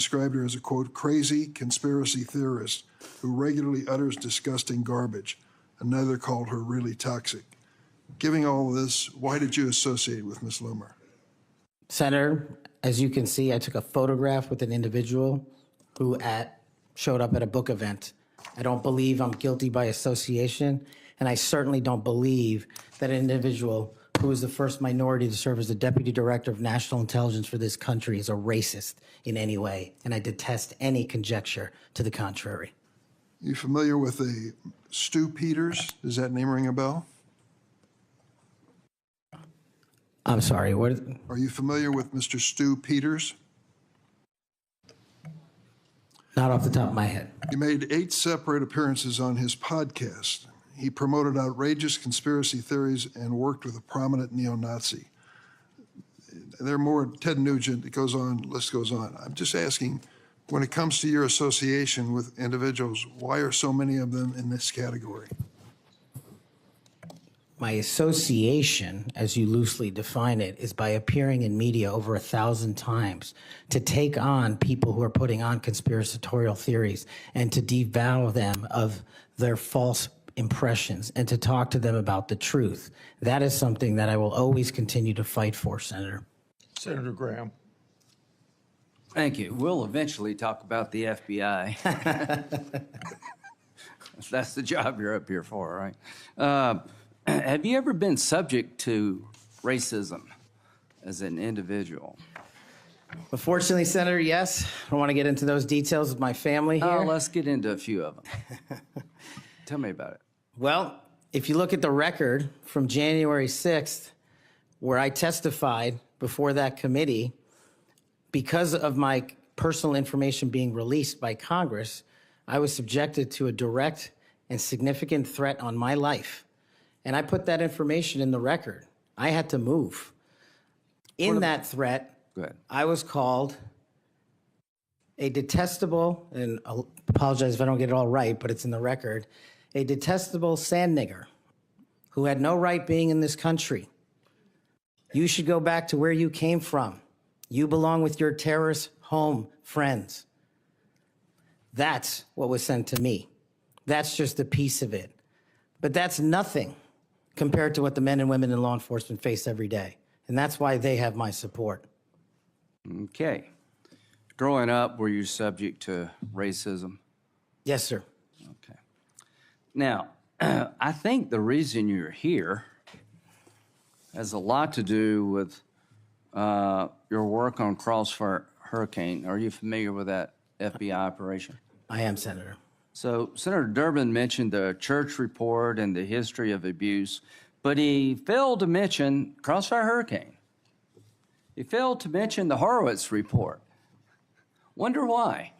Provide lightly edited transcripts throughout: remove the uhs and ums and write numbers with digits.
described her as a, quote, crazy conspiracy theorist who regularly utters disgusting garbage. Another called her really toxic. Given all this, why did you associate with Ms. Loomer? Senator, as you can see, I took a photograph with an individual who showed up at a book event. I don't believe I'm guilty by association, and I certainly don't believe that an individual who was the first minority to serve as the Deputy Director of National Intelligence for this country is a racist in any way, and I detest any conjecture to the contrary. You familiar with a Stu Peters? Does that name ring a bell? I'm sorry, what? Are you familiar with Mr. Stu Peters? Not off the top of my head. You made 8 separate appearances on his podcast. He promoted outrageous conspiracy theories and worked with a prominent neo-Nazi. There are more, Ted Nugent, it goes on, list goes on. I'm just asking, when it comes to your association with individuals, why are so many of them in this category? My association, as you loosely define it, is by appearing in media over 1,000 times to take on people who are putting on conspiratorial theories and to devour them of their false impressions and to talk to them about the truth. That is something that I will always continue to fight for, Senator. Senator Graham. Thank you. We'll eventually talk about the FBI. That's the job you're up here for, right? Have you ever been subject to racism as an individual? Unfortunately, Senator, yes. I don't want to get into those details with my family here. Let's get into a few of them. Tell me about it. Well, if you look at the record from January 6th, where I testified before that committee, because of my personal information being released by Congress, I was subjected to a direct and significant threat on my life. And I put that information in the record. I had to move. In that threat, I was called a detestable, and I'll apologize if I don't get it all right, but it's in the record, a detestable sand nigger who had no right being in this country. You should go back to where you came from. You belong with your terrorist home friends. That's what was sent to me. That's just a piece of it. But that's nothing compared to what the men and women in law enforcement face every day. And that's why they have my support. Okay. Growing up, were you subject to racism? Yes, sir. Okay. Now, I think the reason you're here has a lot to do with your work on Crossfire Hurricane. Are you familiar with that FBI operation? I am, Senator. So Senator Durbin mentioned the church report and the history of abuse, but he failed to mention Crossfire Hurricane. He failed to mention the Horowitz report. Wonder why?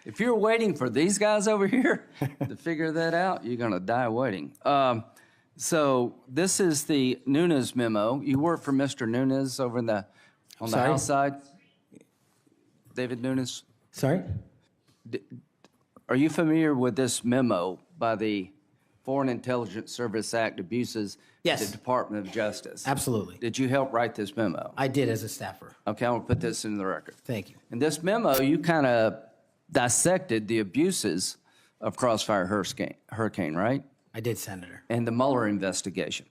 If you're waiting for these guys over here to figure that out, you're going to die waiting. So this is the Nunes memo. You work for Mr. Nunes over on the House side? David Nunes? Sorry? Are you familiar with this memo by the Foreign Intelligence Service Act abuses Yes. at the Department of Justice? Absolutely. Did you help write this memo? I did as a staffer. Okay, I'm going to put this in the record. Thank you. In this memo, you kind of dissected the abuses of Crossfire Hurricane, right? I did, Senator. And the Mueller investigation.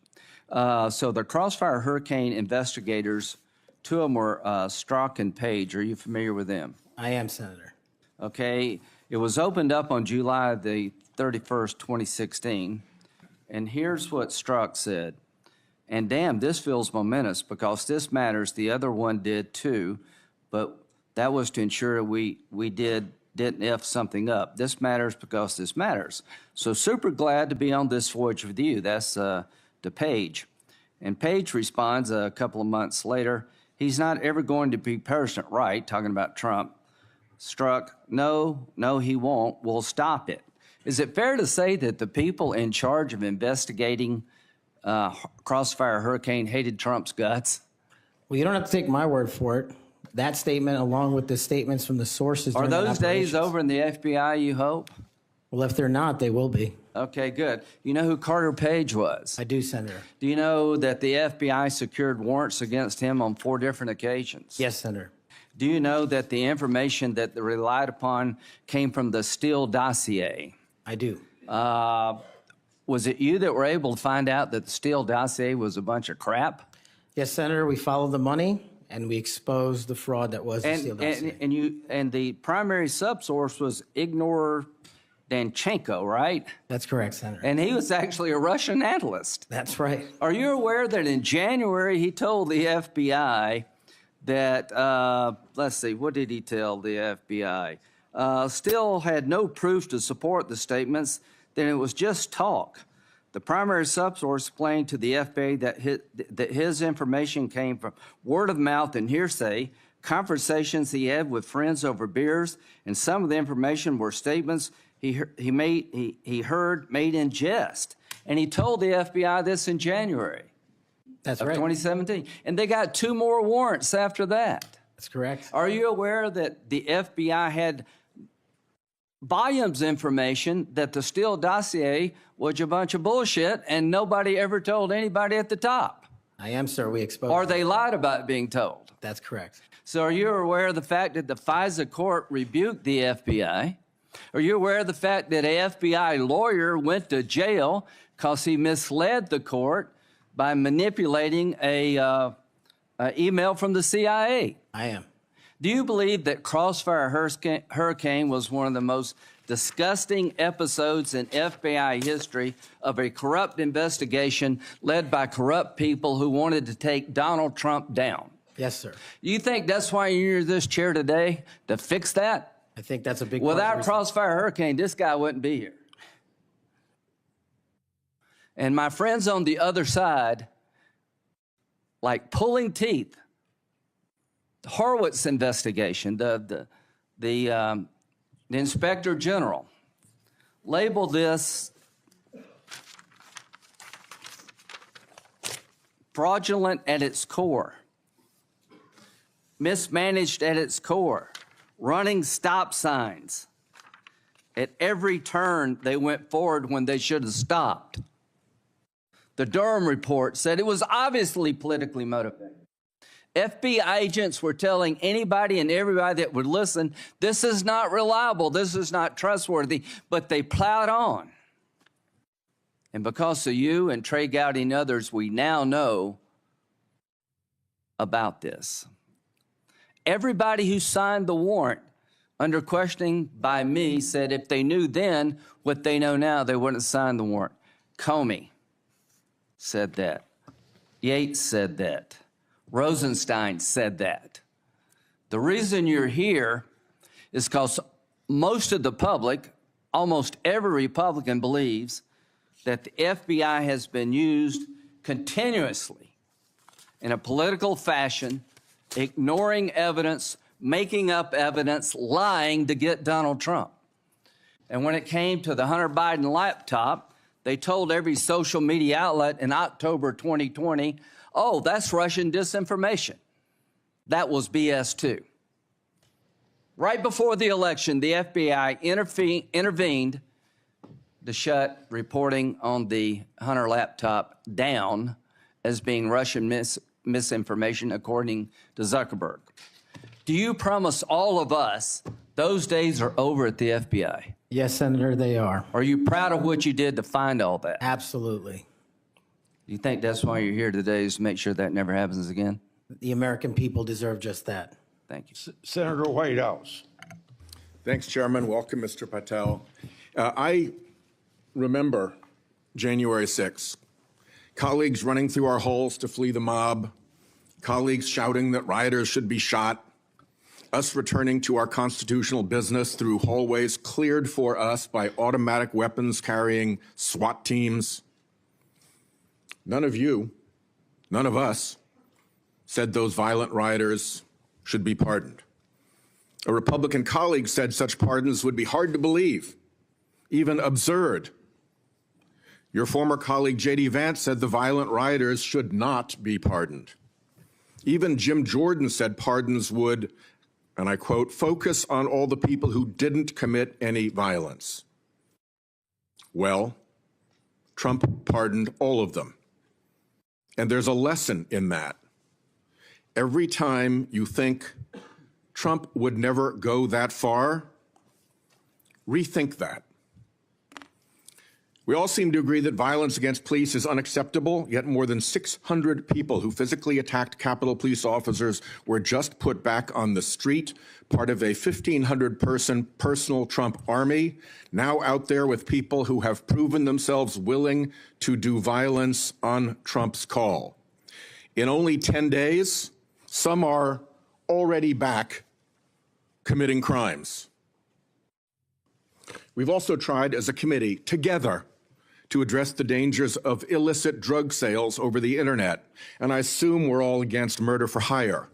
So the Crossfire Hurricane investigators, 2 of them were Strzok and Page. Are you familiar with them? I am, Senator. Okay. It was opened up on July the 31st, 2016. And here's what Strzok said. And damn, this feels momentous because this matters. The other one did too, but that was to ensure we didn't F something up. This matters because this matters. So super glad to be on this voyage with you. That's to Page. And Page responds a couple of months later, he's not ever going to be president, right? Talking about Trump. Strzok, no, he won't. We'll stop it. Is it fair to say that the people in charge of investigating Crossfire Hurricane hated Trump's guts? Well, you don't have to take my word for it. That statement, along with the statements from the sources. Are those days over in the FBI, you hope? Well, if they're not, they will be. Okay, good. You know who Carter Page was? I do, Senator. Do you know that the FBI secured warrants against him on 4 different occasions? Yes, Senator. Do you know that the information that they relied upon came from the Steele dossier? I do. Was it you that were able to find out that the Steele dossier was a bunch of crap? Yes, Senator, we followed the money and we exposed the fraud that was the Steele dossier. And the primary subsource was Ignor Danchenko, right? That's correct, Senator. And he was actually a Russian analyst. That's right. Are you aware that in January he told the FBI that, let's see, what did he tell the FBI? Steele had no proof to support the statements, then it was just talk. The primary subsource explained to the FBI that his information came from word of mouth and hearsay, conversations he had with friends over beers, and some of the information were statements he heard made in jest. And he told the FBI this in January That's of right. 2017. And they got 2 more warrants after that. That's correct. Are you aware that the FBI had volumes of information that the Steele dossier was a bunch of bullshit and nobody ever told anybody at the top? I am, sir. We exposed Or it. they lied about being told? That's correct. So are you aware of the fact that the FISA court rebuked the FBI? Are you aware of the fact that an FBI lawyer went to jail because he misled the court by manipulating a email from the CIA? I am. Do you believe that Crossfire Hurricane was one of the most disgusting episodes in FBI history of a corrupt investigation led by corrupt people who wanted to take Donald Trump down? Yes, sir. You think that's why you're in this chair today, to fix that? I think that's a big part of the Without reason. Crossfire Hurricane, this guy wouldn't be here. And my friends on the other side, like pulling teeth, the Horowitz investigation, the Inspector General labeled this fraudulent at its core, mismanaged at its core, running stop signs. At every turn, they went forward when they should have stopped. The Durham report said it was obviously politically motivated. FBI agents were telling anybody and everybody that would listen, this is not reliable, this is not trustworthy, but they plowed on. And because of you and Trey Gowdy and others, we now know about this. Everybody who signed the warrant under questioning by me said if they knew then what they know now, they wouldn't have signed the warrant. Comey said that. Yates said that. Rosenstein said that. The reason you're here is because most of the public, almost every Republican believes that the FBI has been used continuously in a political fashion, ignoring evidence, making up evidence, lying to get Donald Trump. And when it came to the Hunter Biden laptop, they told every social media outlet in October 2020, oh, that's Russian disinformation. That was BS too. Right before the election, the FBI intervened to shut reporting on the Hunter laptop down as being Russian misinformation, according to Zuckerberg. Do you promise all of us those days are over at the FBI? Yes, Senator, they are. Are you proud of what you did to find all that? Absolutely. You think that's why you're here today, is to make sure that never happens again? The American people deserve just that. Thank you. Senator Whitehouse. Thanks, Chairman. Welcome, Mr. Patel. I remember January 6th. Colleagues running through our halls to flee the mob, colleagues shouting that rioters should be shot, us returning to our constitutional business through hallways cleared for us by automatic weapons carrying SWAT teams. None of you, none of us, said those violent rioters should be pardoned. A Republican colleague said such pardons would be hard to believe, even absurd. Your former colleague, J.D. Vance, said the violent rioters should not be pardoned. Even Jim Jordan said pardons would, and I quote, focus on all the people who didn't commit any violence. Well, Trump pardoned all of them. And there's a lesson in that. Every time you think Trump would never go that far? Rethink that. We all seem to agree that violence against police is unacceptable, yet more than 600 people who physically attacked Capitol Police officers were just put back on the street, part of a 1,500-person personal Trump army, now out there with people who have proven themselves willing to do violence on Trump's call. In only 10 days, some are already back committing crimes. We've also tried as a committee together to address the dangers of illicit drug sales over the internet, and I assume we're all against murder for hire.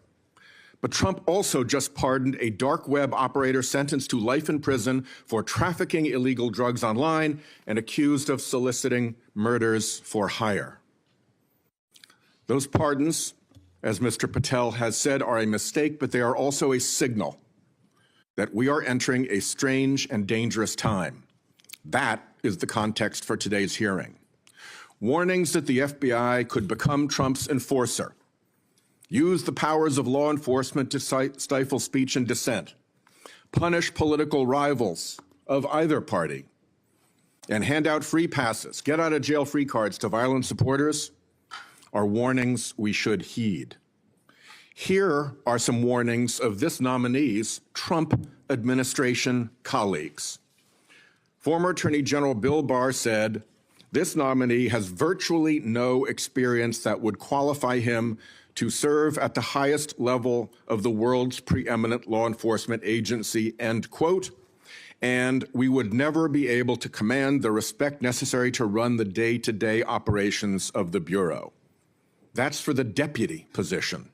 But Trump also just pardoned a dark web operator sentenced to life in prison for trafficking illegal drugs online and accused of soliciting murders for hire. Those pardons, as Mr. Patel has said, are a mistake, but they are also a signal that we are entering a strange and dangerous time. That is the context for today's hearing. Warnings that the FBI could become Trump's enforcer, use the powers of law enforcement to stifle speech and dissent, punish political rivals of either party, and hand out free passes, get out of jail free cards to violent supporters are warnings we should heed. Here are some warnings of this nominee's Trump administration colleagues. Former Attorney General Bill Barr said, "This nominee has virtually no experience that would qualify him to serve at the highest level of the world's preeminent law enforcement agency," end quote, "and we would never be able to command the respect necessary to run the day-to-day operations of the Bureau." That's for the deputy position.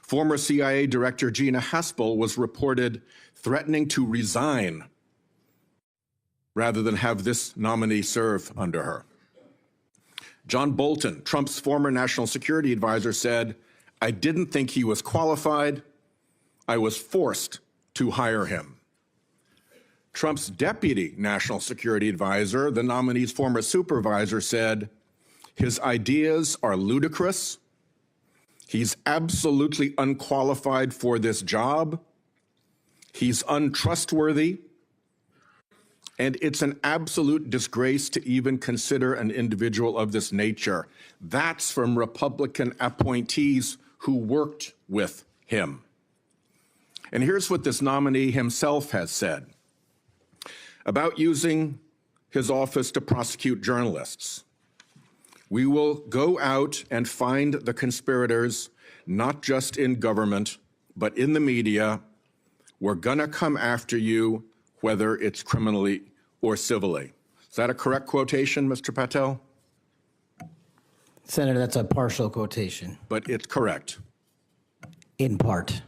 Former CIA Director Gina Haspel was reported threatening to resign rather than have this nominee serve under her. John Bolton, Trump's former national security advisor, said, "I didn't think he was qualified. I was forced to hire him." Trump's deputy national security advisor, the nominee's former supervisor, said, "His ideas are ludicrous. He's absolutely unqualified for this job. He's untrustworthy. And it's an absolute disgrace to even consider an individual of this nature." That's from Republican appointees who worked with him. And here's what this nominee himself has said about using his office to prosecute journalists. "We will go out and find the conspirators, not just in government, but in the media. We're gonna come after you, whether it's criminally or civilly." Is that a correct quotation, Mr. Patel? Senator, that's a partial quotation, But it's correct. in part.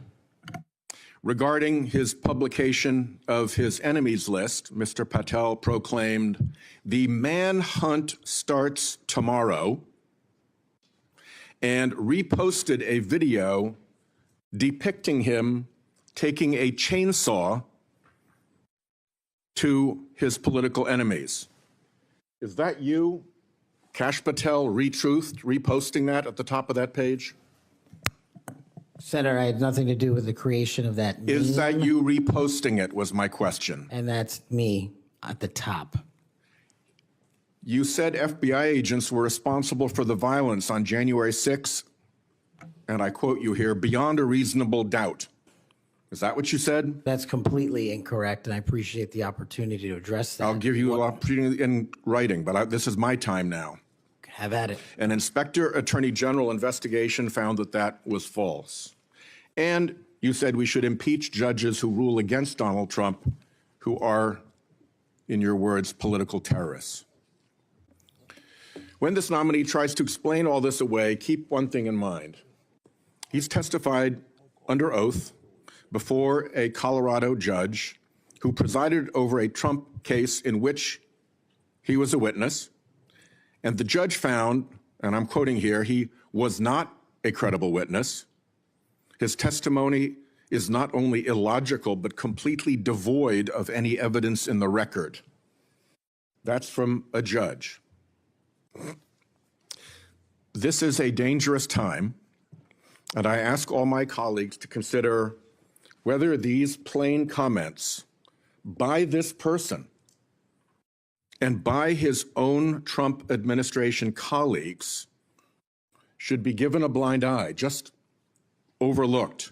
Regarding his publication of his enemies list, Mr. Patel proclaimed, "The manhunt starts tomorrow," and reposted a video depicting him taking a chainsaw to his political enemies. Is that you, Kash Patel, reposting that at the top of that page? Senator, I had nothing to do with the creation of that meme. Is that you reposting it, was my question. And that's me at the top. You said FBI agents were responsible for the violence on January 6th, and I quote you here, "beyond a reasonable doubt." Is that what you said? That's completely incorrect, and I appreciate the opportunity to address that. I'll give you an opportunity in writing, but this is my time now. Have at it. An Inspector Attorney General investigation found that that was false. And you said we should impeach judges who rule against Donald Trump, who are, in your words, political terrorists. When this nominee tries to explain all this away, keep one thing in mind. He's testified under oath before a Colorado judge who presided over a Trump case in which he was a witness. And the judge found, and I'm quoting here, he was not a credible witness. His testimony is not only illogical, but completely devoid of any evidence in the record. That's from a judge. This is a dangerous time, and I ask all my colleagues to consider whether these plain comments by this person and by his own Trump administration colleagues should be given a blind eye, just overlooked,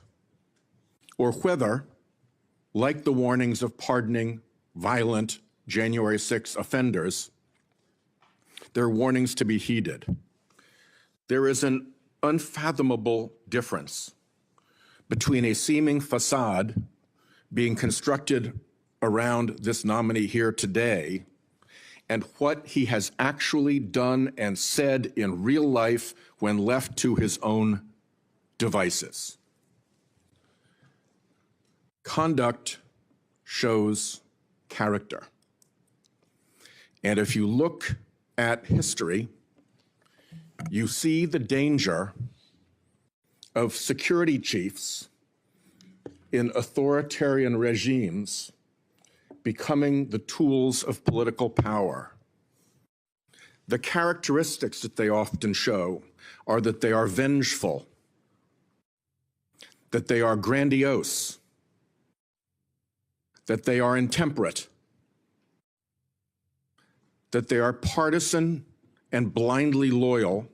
or whether, like the warnings of pardoning violent January 6 offenders, they're warnings to be heeded. There is an unfathomable difference between a seeming facade being constructed around this nominee here today and what he has actually done and said in real life when left to his own devices. Conduct shows character. And if you look at history, you see the danger of security chiefs in authoritarian regimes becoming the tools of political power. The characteristics that they often show are that they are vengeful, that they are grandiose, that they are intemperate, that they are partisan and blindly loyal,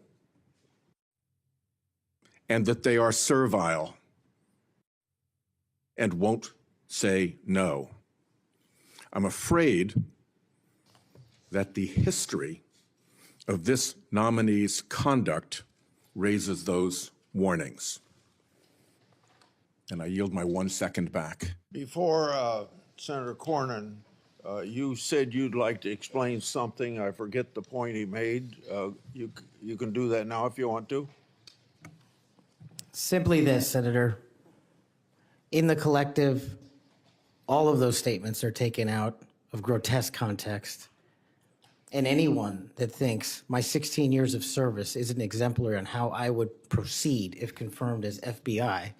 and that they are servile and won't say no. I'm afraid that the history of this nominee's conduct raises those warnings. And I yield my 1 second back. Before Senator Cornyn, you said you'd like to explain something. I forget the point he made. You can do that now if you want to. Simply this, Senator. In the collective, all of those statements are taken out of grotesque context. And anyone that thinks my 16 years of service isn't exemplary on how I would proceed if confirmed as FBI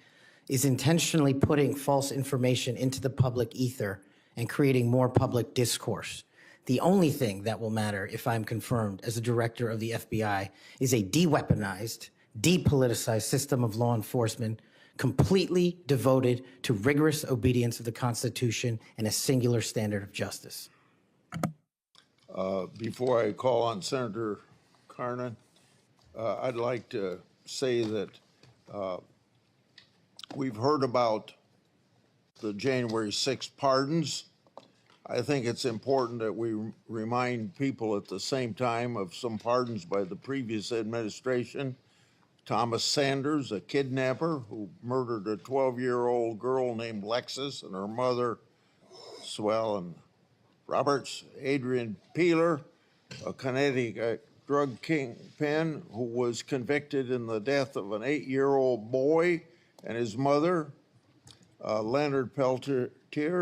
is intentionally putting false information into the public ether and creating more public discourse. The only thing that will matter if I'm confirmed as a director of the FBI is a de-weaponized, depoliticized system of law enforcement completely devoted to rigorous obedience of the Constitution and a singular standard of justice. Before I call on Senator Cornyn, I'd like to say that we've heard about the January 6th pardons. I think it's important that we remind people at the same time of some pardons by the previous administration. Thomas Sanders, a kidnapper who murdered a 12-year-old girl named Lexis and her mother, Swellen Roberts. Adrian Peeler, a Connecticut drug kingpin who was convicted in the death of an 8-year-old boy and his mother. Leonard Peltier,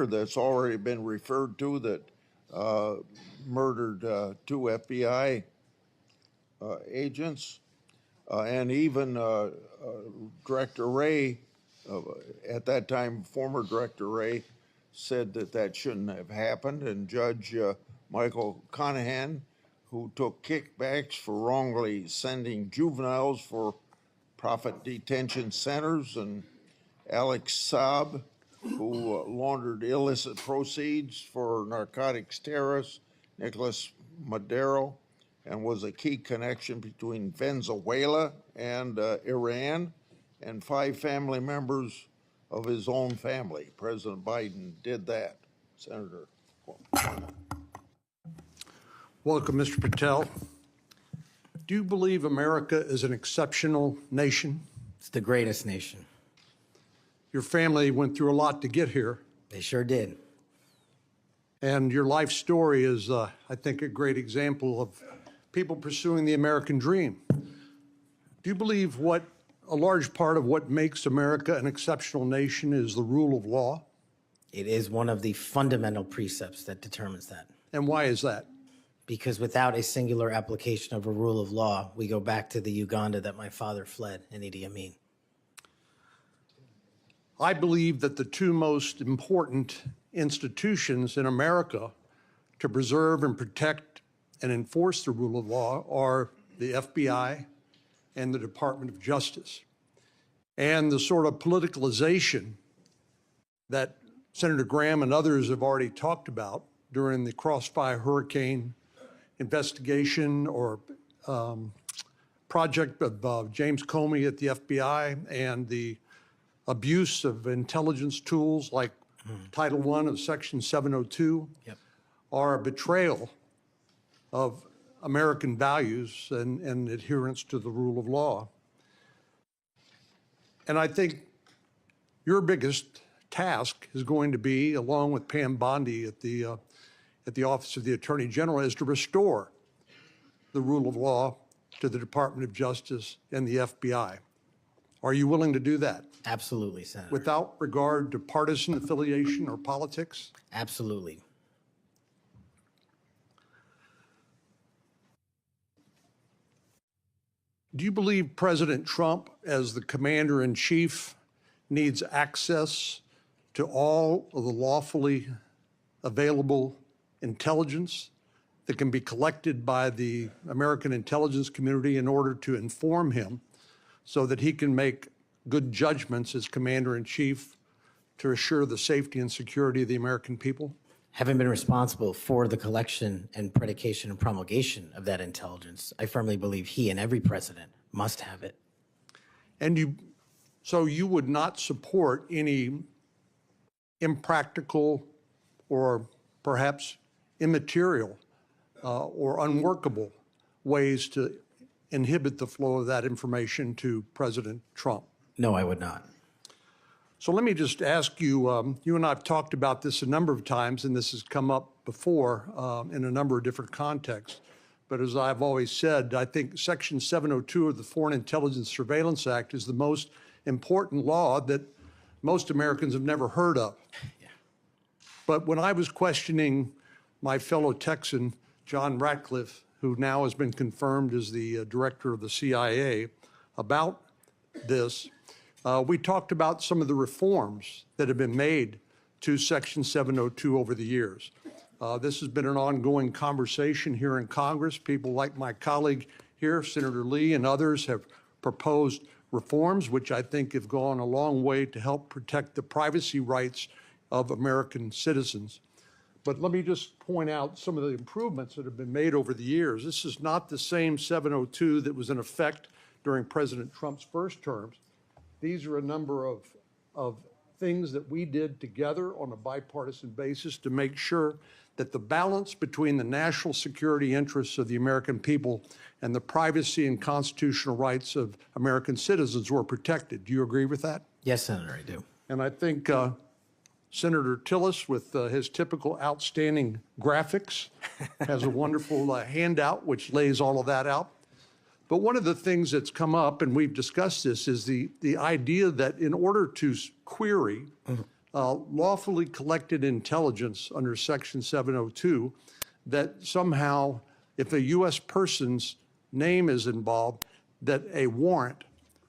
that's already been referred to, that murdered 2 FBI agents. And even Director Wray, at that time, former Director Wray, said that that shouldn't have happened. And Judge Michael Conahan, who took kickbacks for wrongly sending juveniles for profit detention centers, and Alex Saab, who laundered illicit proceeds for narcotics terrorists, Nicolas Maduro, and was a key connection between Venezuela and Iran, and 5 family members of his own family. President Biden did that. Senator. Welcome, Mr. Patel. Do you believe America is an exceptional nation? It's the greatest nation. Your family went through a lot to get here, They sure did. and your life story is, I think, a great example of people pursuing the American dream. Do you believe a large part of what makes America an exceptional nation is the rule of law? It is one of the fundamental precepts that determines that. And why is that? Because without a singular application of a rule of law, we go back to the Uganda that my father fled in Idi Amin. I believe that the 2 most important institutions in America to preserve and protect and enforce the rule of law are the FBI and the Department of Justice. And the sort of politicalization that Senator Graham and others have already talked about during the Crossfire Hurricane investigation or project of James Comey at the FBI and the abuse of intelligence tools like Title I of Section 702 are a betrayal of American values and adherence to the rule of law. And I think your biggest task is going to be, along with Pam Bondi at the Office of the Attorney General, is to restore the rule of law to the Department of Justice and the FBI. Are you willing to do that? Absolutely, Senator. Without regard to partisan affiliation or politics? Absolutely. Do you believe President Trump, as the commander-in-chief, needs access to all of the lawfully available intelligence that can be collected by the American intelligence community in order to inform him so that he can make good judgments as commander-in-chief to assure the safety and security of the American people? Having been responsible for the collection and predication and promulgation of that intelligence, I firmly believe he and every president must have it. And so you would not support any impractical or perhaps immaterial or unworkable ways to inhibit the flow of that information to President Trump? No, I would not. So let me just ask you, you and I have talked about this a number of times, and this has come up before in a number of different contexts. But as I've always said, I think Section 702 of the Foreign Intelligence Surveillance Act is the most important law that most Americans have never heard of. But when I was questioning my fellow Texan, John Ratcliffe, who now has been confirmed as the director of the CIA, about this, we talked about some of the reforms that have been made to Section 702 over the years. This has been an ongoing conversation here in Congress. People like my colleague here, Senator Lee, and others have proposed reforms, which I think have gone a long way to help protect the privacy rights of American citizens. But let me just point out some of the improvements that have been made over the years. This is not the same 702 that was in effect during President Trump's first terms. These are a number of things that we did together on a bipartisan basis to make sure that the balance between the national security interests of the American people and the privacy and constitutional rights of American citizens were protected. Do you agree with that? Yes, Senator, I do. And I think Senator Tillis, with his typical outstanding graphics, has a wonderful handout which lays all of that out. But one of the things that's come up, and we've discussed this, is the idea that in order to query lawfully collected intelligence under Section 702, that somehow if a U.S. person's name is involved, that a warrant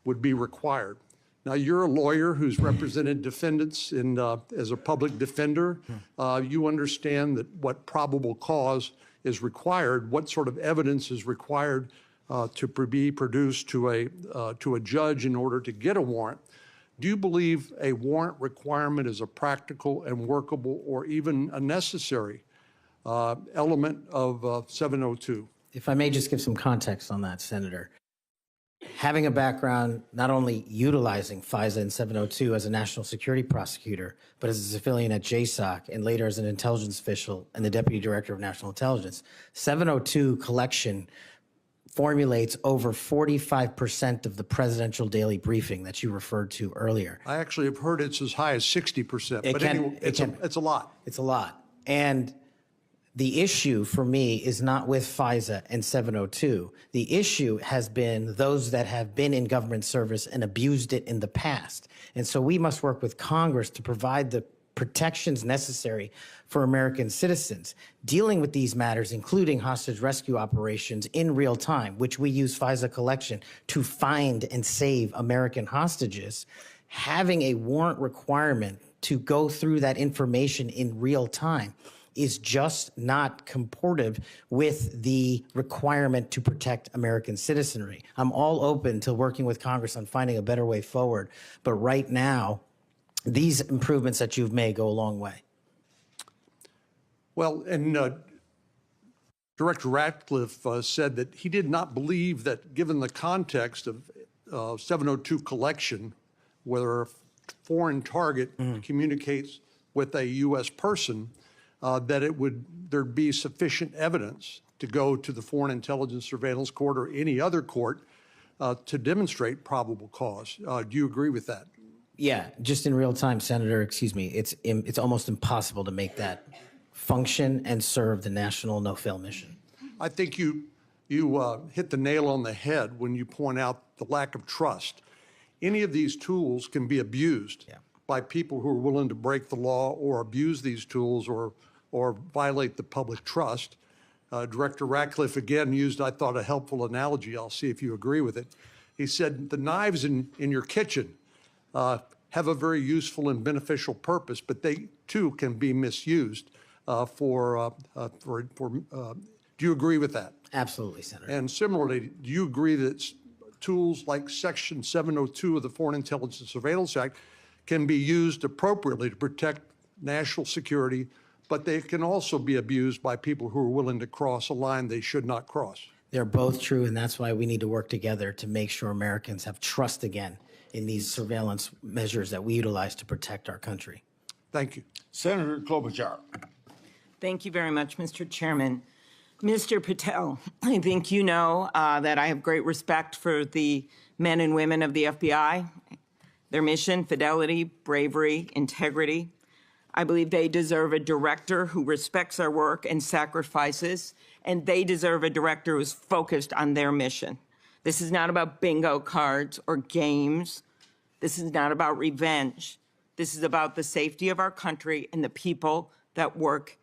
would be required. Now, you're a lawyer who's represented defendants as a public defender. You understand that what probable cause is required, what sort of evidence is required to be produced to a judge in order to get a warrant. Do you believe a warrant requirement is a practical and workable or even a necessary element of 702? If I may just give some context on that, Senator. Having a background not only utilizing FISA and 702 as a national security prosecutor, but as a civilian at JSOC and later as an intelligence official and the Deputy Director of National Intelligence, 702 collection formulates over 45% of the presidential daily briefing that you referred to earlier. I actually have heard it's as high as 60%, but anyway, it's a lot. It's a lot. And the issue for me is not with FISA and 702. The issue has been those that have been in government service and abused it in the past. And so we must work with Congress to provide the protections necessary for American citizens. Dealing with these matters, including hostage rescue operations in real time, which we use FISA collection to find and save American hostages, having a warrant requirement to go through that information in real time is just not comportive with the requirement to protect American citizenry. I'm all open to working with Congress on finding a better way forward, but right now, these improvements that you've made go a long way. Well, and Director Ratcliffe said that he did not believe that, given the context of 702 collection, whether a foreign target communicates with a U.S. person, that there'd be sufficient evidence to go to the Foreign Intelligence Surveillance Court or any other court to demonstrate probable cause. Do you agree with that? Yeah, just in real time, Senator, excuse me, it's almost impossible to make that function and serve the national no-fail mission. I think you hit the nail on the head when you point out the lack of trust. Any of these tools can be abused by people who are willing to break the law or abuse these tools or violate the public trust. Director Ratcliffe again used, I thought, a helpful analogy. I'll see if you agree with it. He said the knives in your kitchen have a very useful and beneficial purpose, but they too can be misused do you agree with that? Absolutely, Senator. And similarly, do you agree that tools like Section 702 of the Foreign Intelligence Surveillance Act can be used appropriately to protect national security, but they can also be abused by people who are willing to cross a line they should not cross? They're both true, and that's why we need to work together to make sure Americans have trust again in these surveillance measures that we utilize to protect our country. Thank you. Senator Klobuchar. Thank you very much, Mr. Chairman. Mr. Patel, I think you know that I have great respect for the men and women of the FBI, their mission, fidelity, bravery, integrity. I believe they deserve a director who respects our work and sacrifices, and they deserve a director who's focused on their mission. This is not about bingo cards or games. This is not about revenge. This is about the safety of our country and the people that work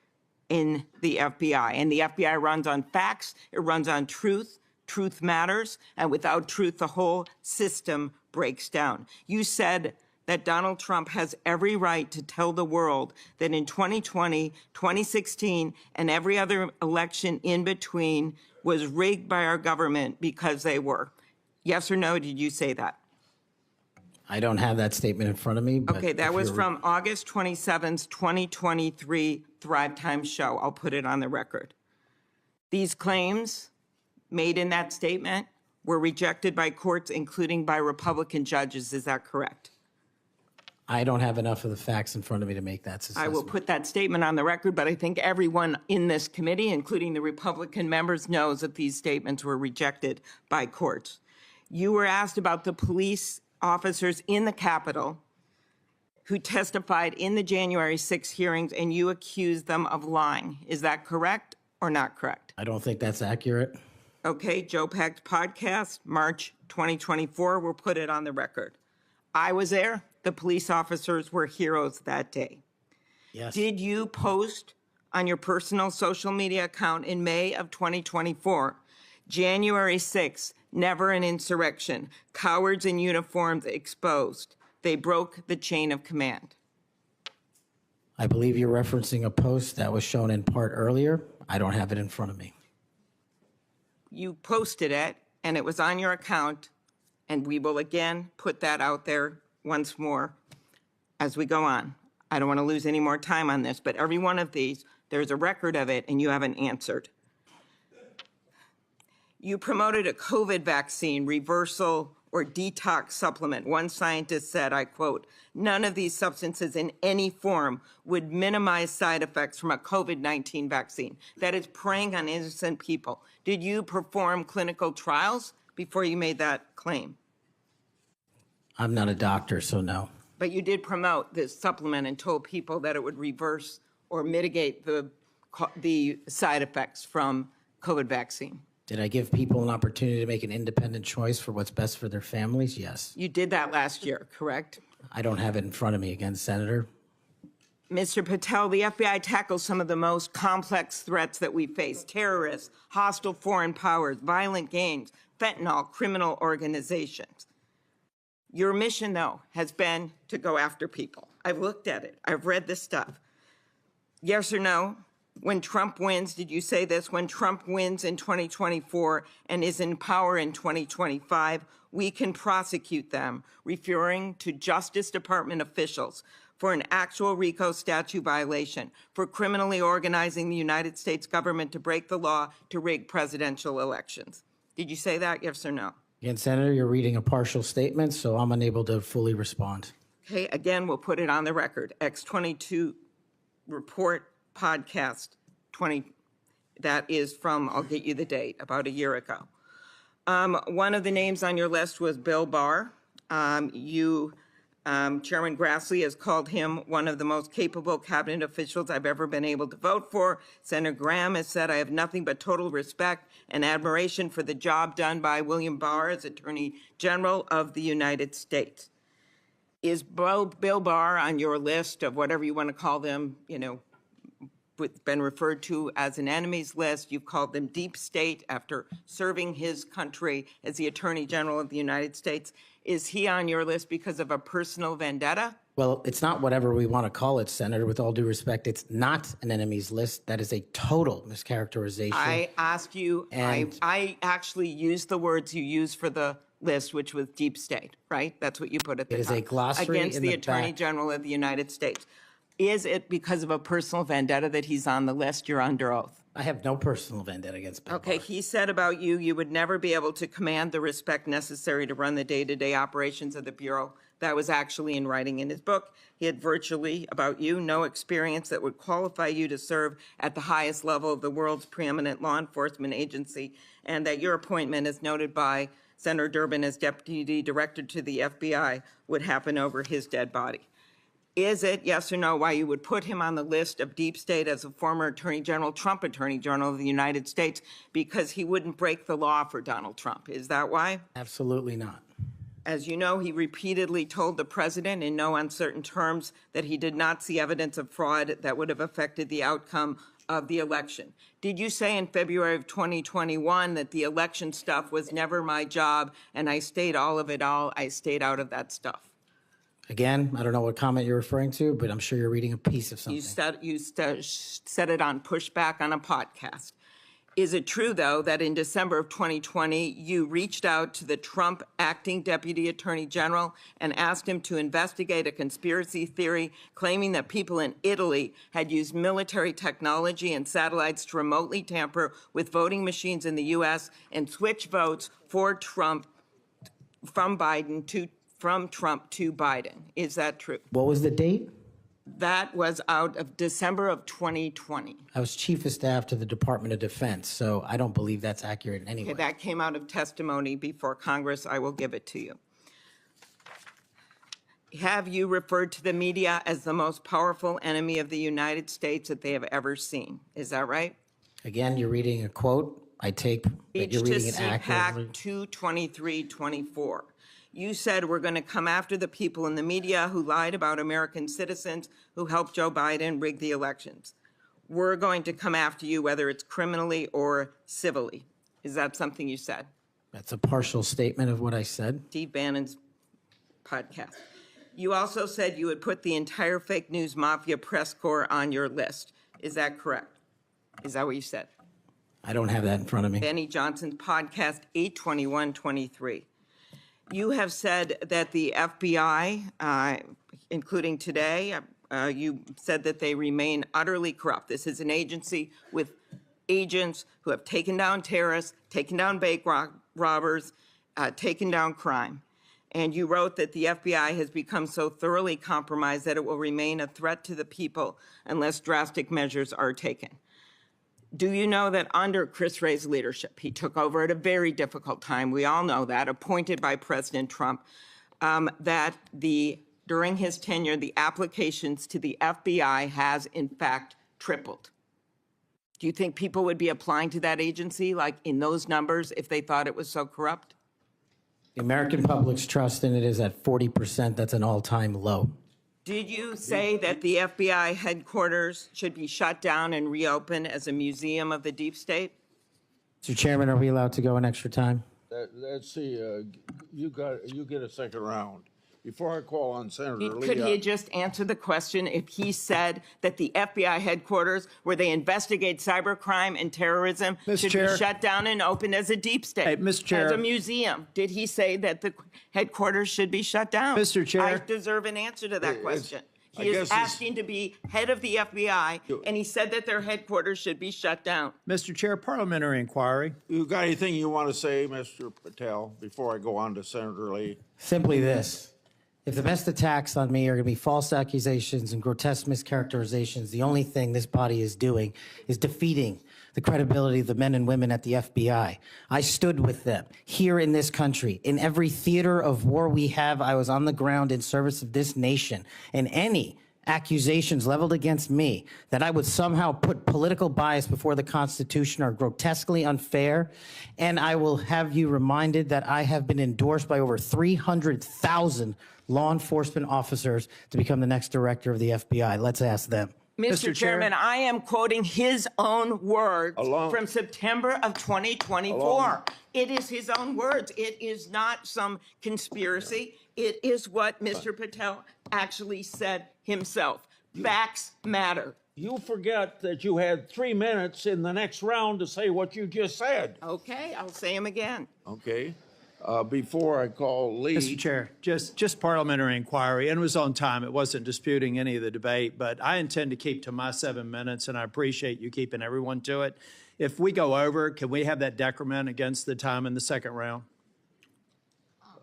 in the FBI. And the FBI runs on facts, it runs on truth. Truth matters, and without truth, the whole system breaks down. You said that Donald Trump has every right to tell the world that in 2020, 2016, and every other election in between was rigged by our government because they were. Yes or no, did you say that? I don't have that statement in front of me. But okay, that was from August 27th, 2023 Thrive Time show. I'll put it on the record. These claims made in that statement were rejected by courts, including by Republican judges. Is that correct? I don't have enough of the facts in front of me to make that assessment. I will put that statement on the record, but I think everyone in this committee, including the Republican members, knows that these statements were rejected by courts. You were asked about the police officers in the Capitol who testified in the January 6 hearings, and you accused them of lying. Is that correct or not correct? I don't think that's accurate. Okay, Joe Pack's podcast, March 2024, we'll put it on the record. I was there. The police officers were heroes that day. Yes. Did you post on your personal social media account in May of 2024, January 6th, never an insurrection, cowards in uniforms exposed. They broke the chain of command. I believe you're referencing a post that was shown in part earlier. I don't have it in front of me. You posted it, and it was on your account, and we will again put that out there once more as we go on. I don't want to lose any more time on this, but every one of these, there's a record of it, and you haven't answered. You promoted a COVID vaccine reversal or detox supplement. One scientist said, I quote, "None of these substances in any form would minimize side effects from a COVID-19 vaccine." That is preying on innocent people. Did you perform clinical trials before you made that claim? I'm not a doctor, so no. But you did promote this supplement and told people that it would reverse or mitigate the side effects from COVID vaccine. Did I give people an opportunity to make an independent choice for what's best for their families? Yes. You did that last year, correct? I don't have it in front of me again, Senator. Mr. Patel, the FBI tackles some of the most complex threats that we face: terrorists, hostile foreign powers, violent gangs, fentanyl, criminal organizations. Your mission, though, has been to go after people. I've looked at it. I've read this stuff. Yes or no, when Trump wins, did you say this? When Trump wins in 2024 and is in power in 2025, we can prosecute them, referring to Justice Department officials for an actual RICO statute violation for criminally organizing the United States government to break the law to rig presidential elections. Did you say that, yes or no? Again, Senator, you're reading a partial statement, so I'm unable to fully respond. Okay, again, we'll put it on the record. X22 report podcast 20, that is from, I'll get you the date, about a year ago. One of the names on your list was Bill Barr. Chairman Grassley has called him one of the most capable cabinet officials I've ever been able to vote for. Senator Graham has said, I have nothing but total respect and admiration for the job done by William Barr as Attorney General of the United States. Is Bill Barr on your list of whatever you want to call them, been referred to as an enemies list? You've called them deep state after serving his country as the Attorney General of the United States. Is he on your list because of a personal vendetta? Well, it's not whatever we want to call it, Senator. With all due respect, it's not an enemies list. That is a total mischaracterization. I asked you, And- I actually used the words you used for the list, which was deep state, right? That's what you put at the top. It is a glossary Against in the the Attorney back. General of the United States. Is it because of a personal vendetta that he's on the list? You're under oath. I have no personal vendetta against Bill Okay, Barr. he said about you, you would never be able to command the respect necessary to run the day-to-day operations of the Bureau. That was actually in writing in his book. He had virtually, about you, no experience that would qualify you to serve at the highest level of the world's preeminent law enforcement agency, and that your appointment, as noted by Senator Durbin as Deputy Director to the FBI, would happen over his dead body. Is it, yes or no, why you would put him on the list of deep state as a former Attorney General, Trump Attorney General of the United States, because he wouldn't break the law for Donald Trump? Is that why? Absolutely not. As you know, he repeatedly told the president in no uncertain terms that he did not see evidence of fraud that would have affected the outcome of the election. Did you say in February of 2021 that the election stuff was never my job and I stayed out of that stuff? Again, I don't know what comment you're referring to, but I'm sure you're reading a piece of something. You said it on Pushback on a podcast. Is it true, though, that in December of 2020, you reached out to the Trump acting Deputy Attorney General and asked him to investigate a conspiracy theory claiming that people in Italy had used military technology and satellites to remotely tamper with voting machines in the U.S. and switch votes for Trump from Trump to Biden? Is that true? What was the date? That was out of December of 2020. I was Chief of Staff to the Department of Defense, so I don't believe that's accurate in any way. Okay, that came out of testimony before Congress. I will give it to you. Have you referred to the media as the most powerful enemy of the United States that they have ever seen? Is that right? Again, you're reading a quote. I take that you're reading it CPAC accurately. 22324. You said we're going to come after the people in the media who lied about American citizens who helped Joe Biden rig the elections. We're going to come after you whether it's criminally or civilly. Is that something you said? That's a partial statement of what I said. Steve Bannon's podcast. You also said you would put the entire fake news mafia press corps on your list. Is that correct? Is that what you said? I don't have that in front of me. Benny Johnson's podcast, 82123. You have said that the FBI, including today, you said that they remain utterly corrupt. This is an agency with agents who have taken down terrorists, taken down bank robbers, taken down crime. And you wrote that the FBI has become so thoroughly compromised that it will remain a threat to the people unless drastic measures are taken. Do you know that under Chris Wray's leadership, he took over at a very difficult time, we all know that, appointed by President Trump, that during his tenure, the applications to the FBI has in fact tripled? Do you think people would be applying to that agency like in those numbers if they thought it was so corrupt? The American public's trust in it is at 40%. That's an all-time low. Did you say that the FBI headquarters should be shut down and reopened as a museum of the deep state? Mr. Chairman, are we allowed to go an extra time? Let's see, you get a second round. Before I call on Senator Lee. Could he just answer the question if he said that the FBI headquarters, where they investigate cybercrime and terrorism, Mr. should Chair. be shut down and opened as a deep state? Hey, Mr. Chair. As a museum. Did he say that the headquarters should be shut down? Mr. Chair. I deserve an answer to that question. I He guess is it's- asking to be head of the FBI, and he said that their headquarters should be shut down. Mr. Chair, parliamentary inquiry. You got anything you want to say, Mr. Patel, before I go on to Senator Lee? Simply this. If the best attacks on me are going to be false accusations and grotesque mischaracterizations, the only thing this body is doing is defeating the credibility of the men and women at the FBI. I stood with them here in this country. In every theater of war we have, I was on the ground in service of this nation. And any accusations leveled against me that I would somehow put political bias before the Constitution are grotesquely unfair. And I will have you reminded that I have been endorsed by over 300,000 law enforcement officers to become the next director of the FBI. Let's ask them. Mr. Chairman, I am quoting his own words Along- from September of 2024. It is his own words. It is not some conspiracy. It is what Mr. Patel actually said himself. Facts matter. You forget that you had 3 minutes in the next round to say what you just said. Okay, I'll say them again. Okay. Before I call Lee. Mr. Chair, just parliamentary inquiry, and it was on time. It wasn't disputing any of the debate, but I intend to keep to my 7 minutes, and I appreciate you keeping everyone to it. If we go over, can we have that decrement against the time in the second round?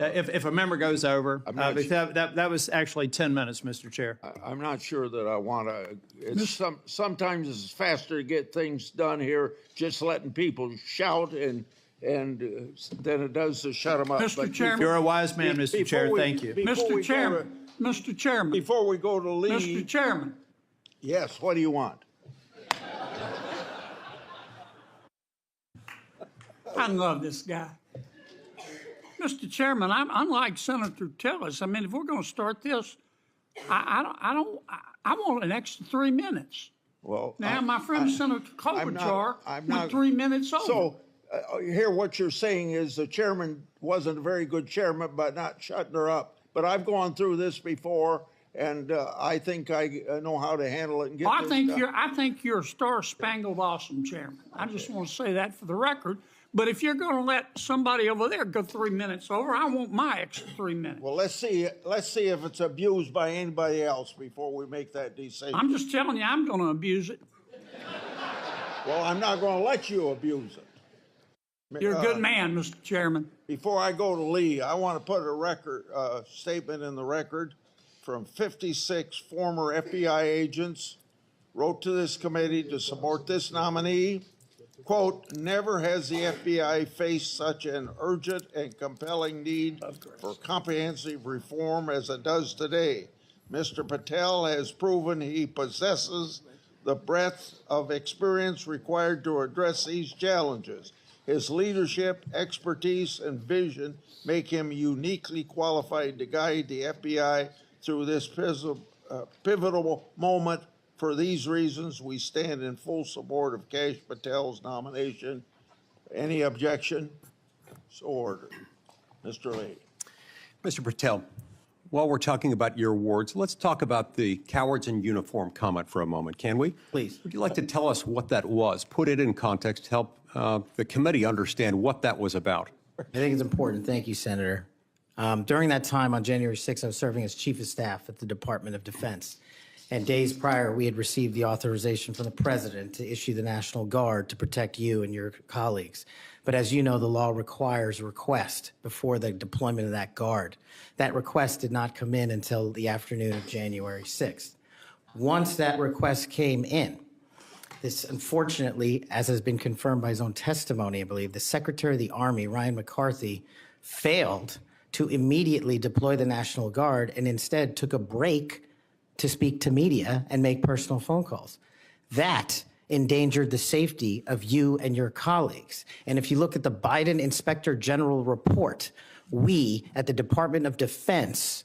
If a member goes over, not that was actually 10 minutes, Mr. Chair. I'm not sure that I want to, sometimes it's faster to get things done here, just letting people shout and than it does to shut them up. Mr. But Chairman. You're a wise man, Mr. Chair. Thank you. Mr. Chairman, Mr. Chairman, Before we go to Lee. Mr. Chairman, Yes, what do you want? I love this guy. Mr. Chairman, I'm unlike Senator Tillis. I mean, if we're going to start this, I want an extra 3 minutes. Well, Now, my friend Senator Klobuchar went 3 minutes over. So, here what you're saying is the chairman wasn't a very good chairman by not shutting her up. But I've gone through this before, and I think I know how to handle it and get this done. I think you're a star-spangled awesome chairman. I just want to say that for the record. But if you're going to let somebody over there go 3 minutes over, I want my extra 3 minutes. Well, let's see if it's abused by anybody else before we make that decision. I'm just telling you, I'm going to abuse it. Well, I'm not going to let you abuse it. You're a good man, Mr. Chairman. Before I go to Lee, I want to put a statement in the record from 56 former FBI agents wrote to this committee to support this nominee. Quote, never has the FBI faced such an urgent and compelling need for comprehensive reform as it does today. Mr. Patel has proven he possesses the breadth of experience required to address these challenges. His leadership, expertise, and vision make him uniquely qualified to guide the FBI through this pivotal moment. For these reasons, we stand in full support of Kash Patel's nomination. Any objection? So ordered. Mr. Lee. Mr. Patel, while we're talking about your awards, let's talk about the cowards in uniform comment for a moment, can we? Please. Would you like to tell us what that was? Put it in context, help the committee understand what that was about. I think it's important. Thank you, Senator. During that time on January 6th, I was serving as Chief of Staff at the Department of Defense. And days prior, we had received the authorization from the President to issue the National Guard to protect you and your colleagues. But as you know, the law requires a request before the deployment of that guard. That request did not come in until the afternoon of January 6th. Once that request came in, this, unfortunately, as has been confirmed by his own testimony, I believe, the Secretary of the Army, Ryan McCarthy, failed to immediately deploy the National Guard and instead took a break to speak to media and make personal phone calls. That endangered the safety of you and your colleagues. And if you look at the Biden Inspector General report, we at the Department of Defense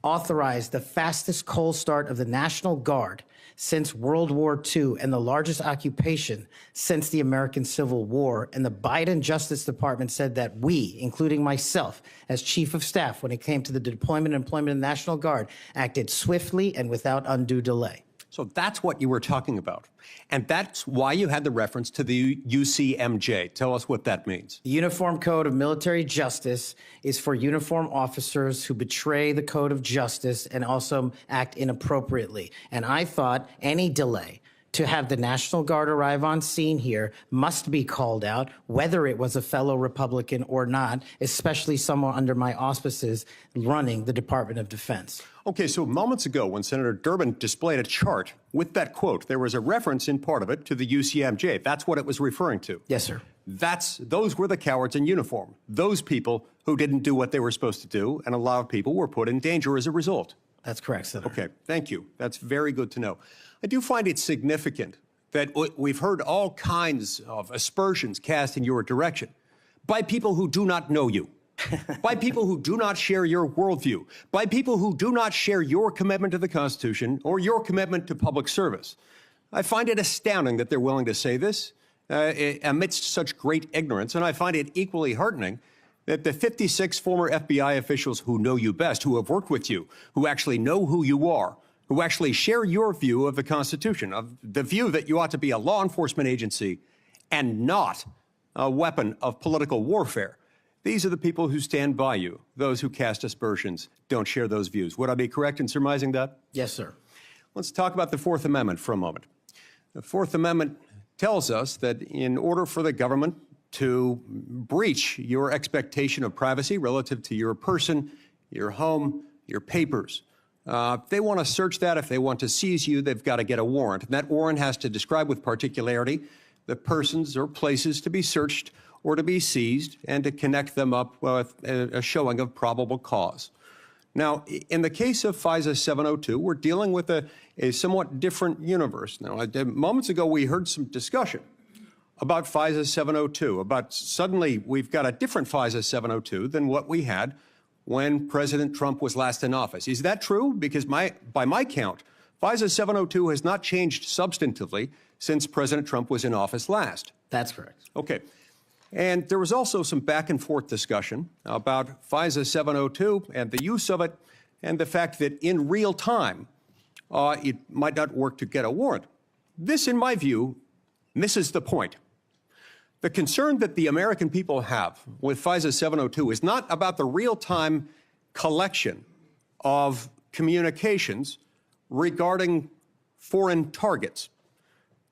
authorized the fastest cold start of the National Guard since World War II and the largest occupation since the American Civil War. And the Biden Justice Department said that we, including myself, as chief of staff, when it came to the deployment and employment of the National Guard, acted swiftly and without undue delay. So that's what you were talking about. And that's why you had the reference to the UCMJ. Tell us what that means. The Uniform Code of Military Justice is for uniform officers who betray the code of justice and also act inappropriately. And I thought any delay to have the National Guard arrive on scene here must be called out, whether it was a fellow Republican or not, especially someone under my auspices running the Department of Defense. Okay, so moments ago, when Senator Durbin displayed a chart with that quote, there was a reference in part of it to the UCMJ. That's what it was referring to. Yes, sir. Those were the cowards in uniform. Those people who didn't do what they were supposed to do, and a lot of people were put in danger as a result. That's correct, Senator. Okay, thank you. That's very good to know. I do find it significant that we've heard all kinds of aspersions cast in your direction by people who do not know you, by people who do not share your worldview, by people who do not share your commitment to the Constitution or your commitment to public service. I find it astounding that they're willing to say this amidst such great ignorance, and I find it equally heartening that the 56 former FBI officials who know you best, who have worked with you, who actually know who you are, who actually share your view of the Constitution, of the view that you ought to be a law enforcement agency and not a weapon of political warfare. These are the people who stand by you. Those who cast aspersions don't share those views. Would I be correct in surmising that? Yes, sir. Let's talk about the Fourth Amendment for a moment. The Fourth Amendment tells us that in order for the government to breach your expectation of privacy relative to your person, your home, your papers, if they want to search that, if they want to seize you, they've got to get a warrant. And that warrant has to describe with particularity the persons or places to be searched or to be seized and to connect them up with a showing of probable cause. Now, in the case of FISA 702, we're dealing with a somewhat different universe. Now, moments ago, we heard some discussion about FISA 702, about suddenly we've got a different FISA 702 than what we had when President Trump was last in office. Is that true? Because by my count, FISA 702 has not changed substantively since President Trump was in office last. That's correct. Okay. And there was also some back and forth discussion about FISA 702 and the use of it and the fact that in real time, it might not work to get a warrant. This, in my view, misses the point. The concern that the American people have with FISA 702 is not about the real-time collection of communications regarding foreign targets.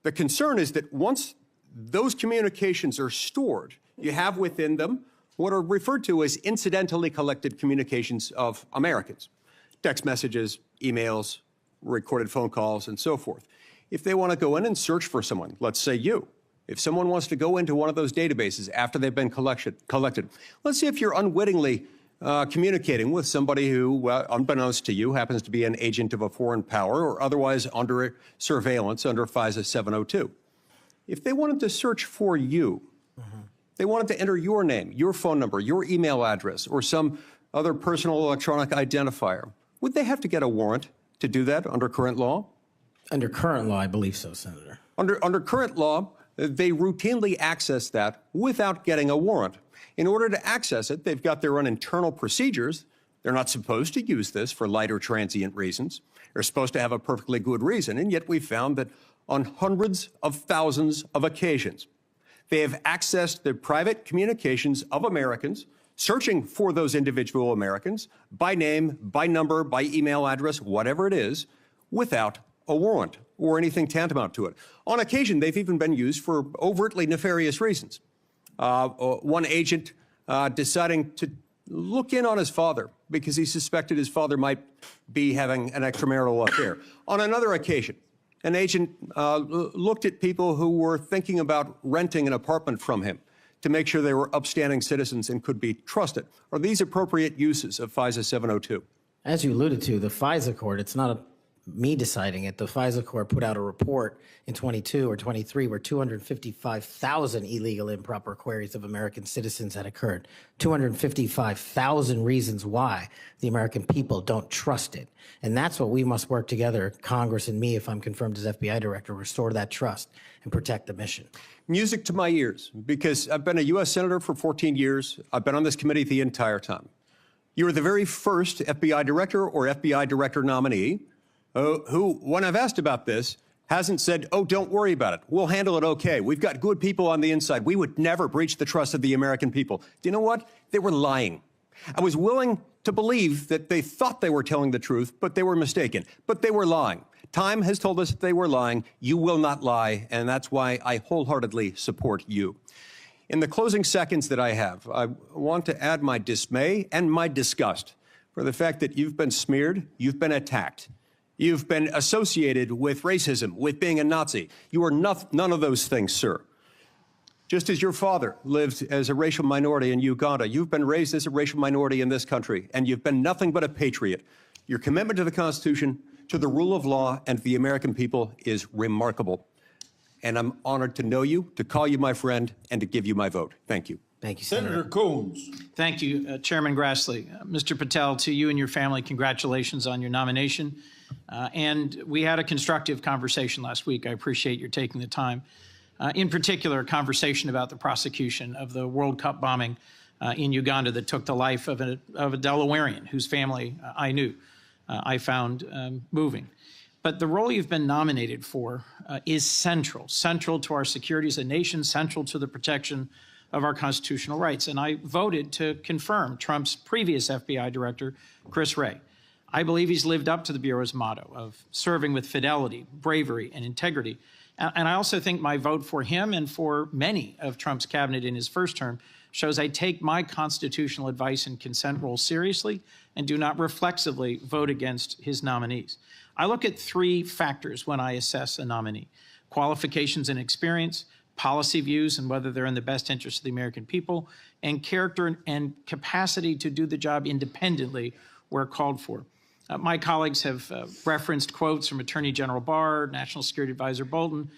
The concern is that once those communications are stored, you have within them what are referred to as incidentally collected communications of Americans, text messages, emails, recorded phone calls, and so forth. If they want to go in and search for someone, let's say you, if someone wants to go into one of those databases after they've been collected, let's see if you're unwittingly communicating with somebody who, unbeknownst to you, happens to be an agent of a foreign power or otherwise under surveillance under FISA 702. If they wanted to search for you, they wanted to enter your name, your phone number, your email address, or some other personal electronic identifier, would they have to get a warrant to do that under current law? Under current law, I believe so, Senator. Under current law, they routinely access that without getting a warrant. In order to access it, they've got their own internal procedures. They're not supposed to use this for light or transient reasons. They're supposed to have a perfectly good reason, and yet we found that on hundreds of thousands of occasions, they have accessed the private communications of Americans, searching for those individual Americans by name, by number, by email address, whatever it is, without a warrant or anything tantamount to it. On occasion, they've even been used for overtly nefarious reasons. One agent deciding to look in on his father because he suspected his father might be having an extramarital affair. On another occasion, an agent looked at people who were thinking about renting an apartment from him to make sure they were upstanding citizens and could be trusted. Are these appropriate uses of FISA 702? As you alluded to, the FISA court, it's not me deciding it. The FISA court put out a report in 22 or 23 where 255,000 illegal improper queries of American citizens had occurred. 255,000 reasons why the American people don't trust it. And that's what we must work together, Congress and me, if I'm confirmed as FBI director, restore that trust and protect the mission. Music to my ears, because I've been a U.S. Senator for 14 years. I've been on this committee the entire time. You were the very first FBI director or FBI director nominee who, when I've asked about this, hasn't said, oh, don't worry about it. We'll handle it okay. We've got good people on the inside. We would never breach the trust of the American people. Do you know what? They were lying. I was willing to believe that they thought they were telling the truth, but they were mistaken. But they were lying. Time has told us that they were lying. You will not lie, and that's why I wholeheartedly support you. In the closing seconds that I have, I want to add my dismay and my disgust for the fact that you've been smeared, you've been attacked. You've been associated with racism, with being a Nazi. You are none of those things, sir. Just as your father lived as a racial minority in Uganda, you've been raised as a racial minority in this country, and you've been nothing but a patriot. Your commitment to the Constitution, to the rule of law, and to the American people is remarkable. And I'm honored to know you, to call you my friend, and to give you my vote. Thank you. Thank you, Senator Coons. Thank you, Chairman Grassley. Mr. Patel, to you and your family, congratulations on your nomination. And we had a constructive conversation last week. I appreciate your taking the time. In particular, a conversation about the prosecution of the World Cup bombing in Uganda that took the life of a Delawarean whose family I knew. I found moving. But the role you've been nominated for is central to our security as a nation, central to the protection of our constitutional rights. And I voted to confirm Trump's previous FBI director, Chris Wray. I believe he's lived up to the Bureau's motto of serving with fidelity, bravery, and integrity. And I also think my vote for him and for many of Trump's cabinet in his first term shows I take my constitutional advice and consent role seriously and do not reflexively vote against his nominees. I look at three factors when I assess a nominee: qualifications and experience, policy views and whether they're in the best interest of the American people, and character and capacity to do the job independently where called for. My colleagues have referenced quotes from Attorney General Barr, National Security Advisor Bolton.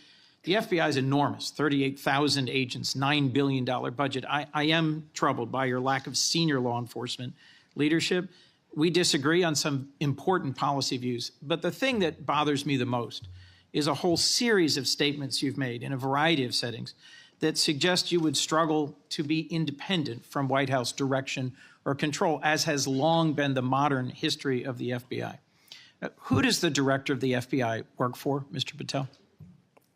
The FBI is enormous, 38,000 agents, $9 billion budget. I am troubled by your lack of senior law enforcement leadership. We disagree on some important policy views, but the thing that bothers me the most is a whole series of statements you've made in a variety of settings that suggest you would struggle to be independent from White House direction or control, as has long been the modern history of the FBI. Who does the director of the FBI work for, Mr. Patel?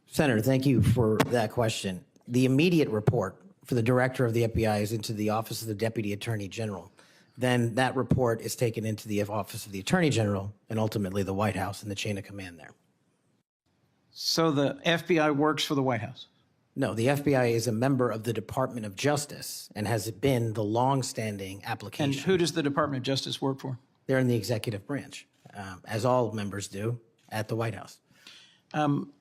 Senator, thank you for that question. The immediate report for the director of the FBI is into the Office of the Deputy Attorney General. Then that report is taken into the Office of the Attorney General and ultimately the White House and the chain of command there. So the FBI works for the White House? No, the FBI is a member of the Department of Justice and has been the long-standing application. And who does the Department of Justice work for? They're in the executive branch, as all members do at the White House.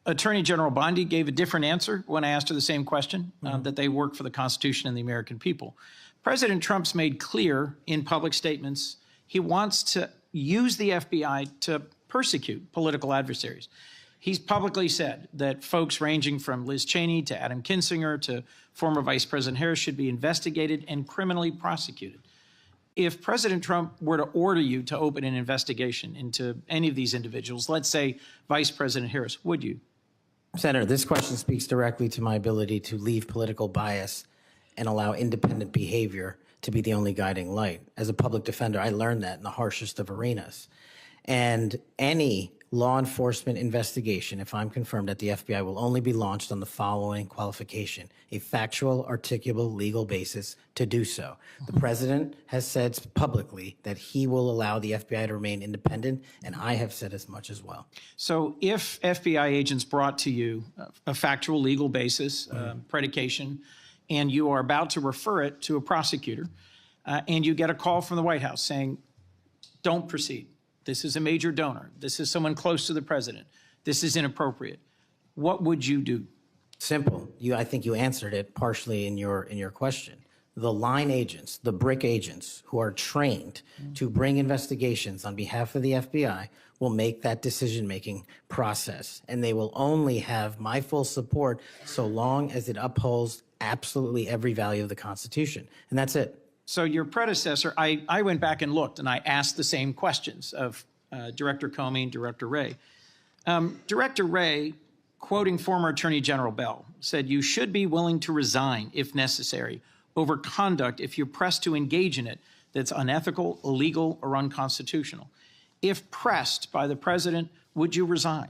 Attorney General Bondi gave a different answer when I asked her the same question, that they work for the Constitution and the American people. President Trump's made clear in public statements he wants to use the FBI to persecute political adversaries. He's publicly said that folks ranging from Liz Cheney to Adam Kinzinger to former Vice President Harris should be investigated and criminally prosecuted. If President Trump were to order you to open an investigation into any of these individuals, let's say Vice President Harris, would you? Senator, this question speaks directly to my ability to leave political bias and allow independent behavior to be the only guiding light. As a public defender, I learned that in the harshest of arenas. And any law enforcement investigation, if I'm confirmed at the FBI, will only be launched on the following qualification: a factual, articulable, legal basis to do so. The president has said publicly that he will allow the FBI to remain independent, and I have said as much as well. So if FBI agents brought to you a factual legal basis, predication, and you are about to refer it to a prosecutor, and you get a call from the White House saying, don't proceed. This is a major donor. This is someone close to the president. This is inappropriate. What would you do? Simple. I think you answered it partially in your question. The line agents, the brick agents who are trained to bring investigations on behalf of the FBI will make that decision-making process. And they will only have my full support so long as it upholds absolutely every value of the Constitution. And that's it. So your predecessor, I went back and looked, and I asked the same questions of Director Comey and Director Wray. Director Wray, quoting former Attorney General Bell, said, "You should be willing to resign if necessary over conduct if you're pressed to engage in it that's unethical, illegal, or unconstitutional. If pressed by the president, would you resign?"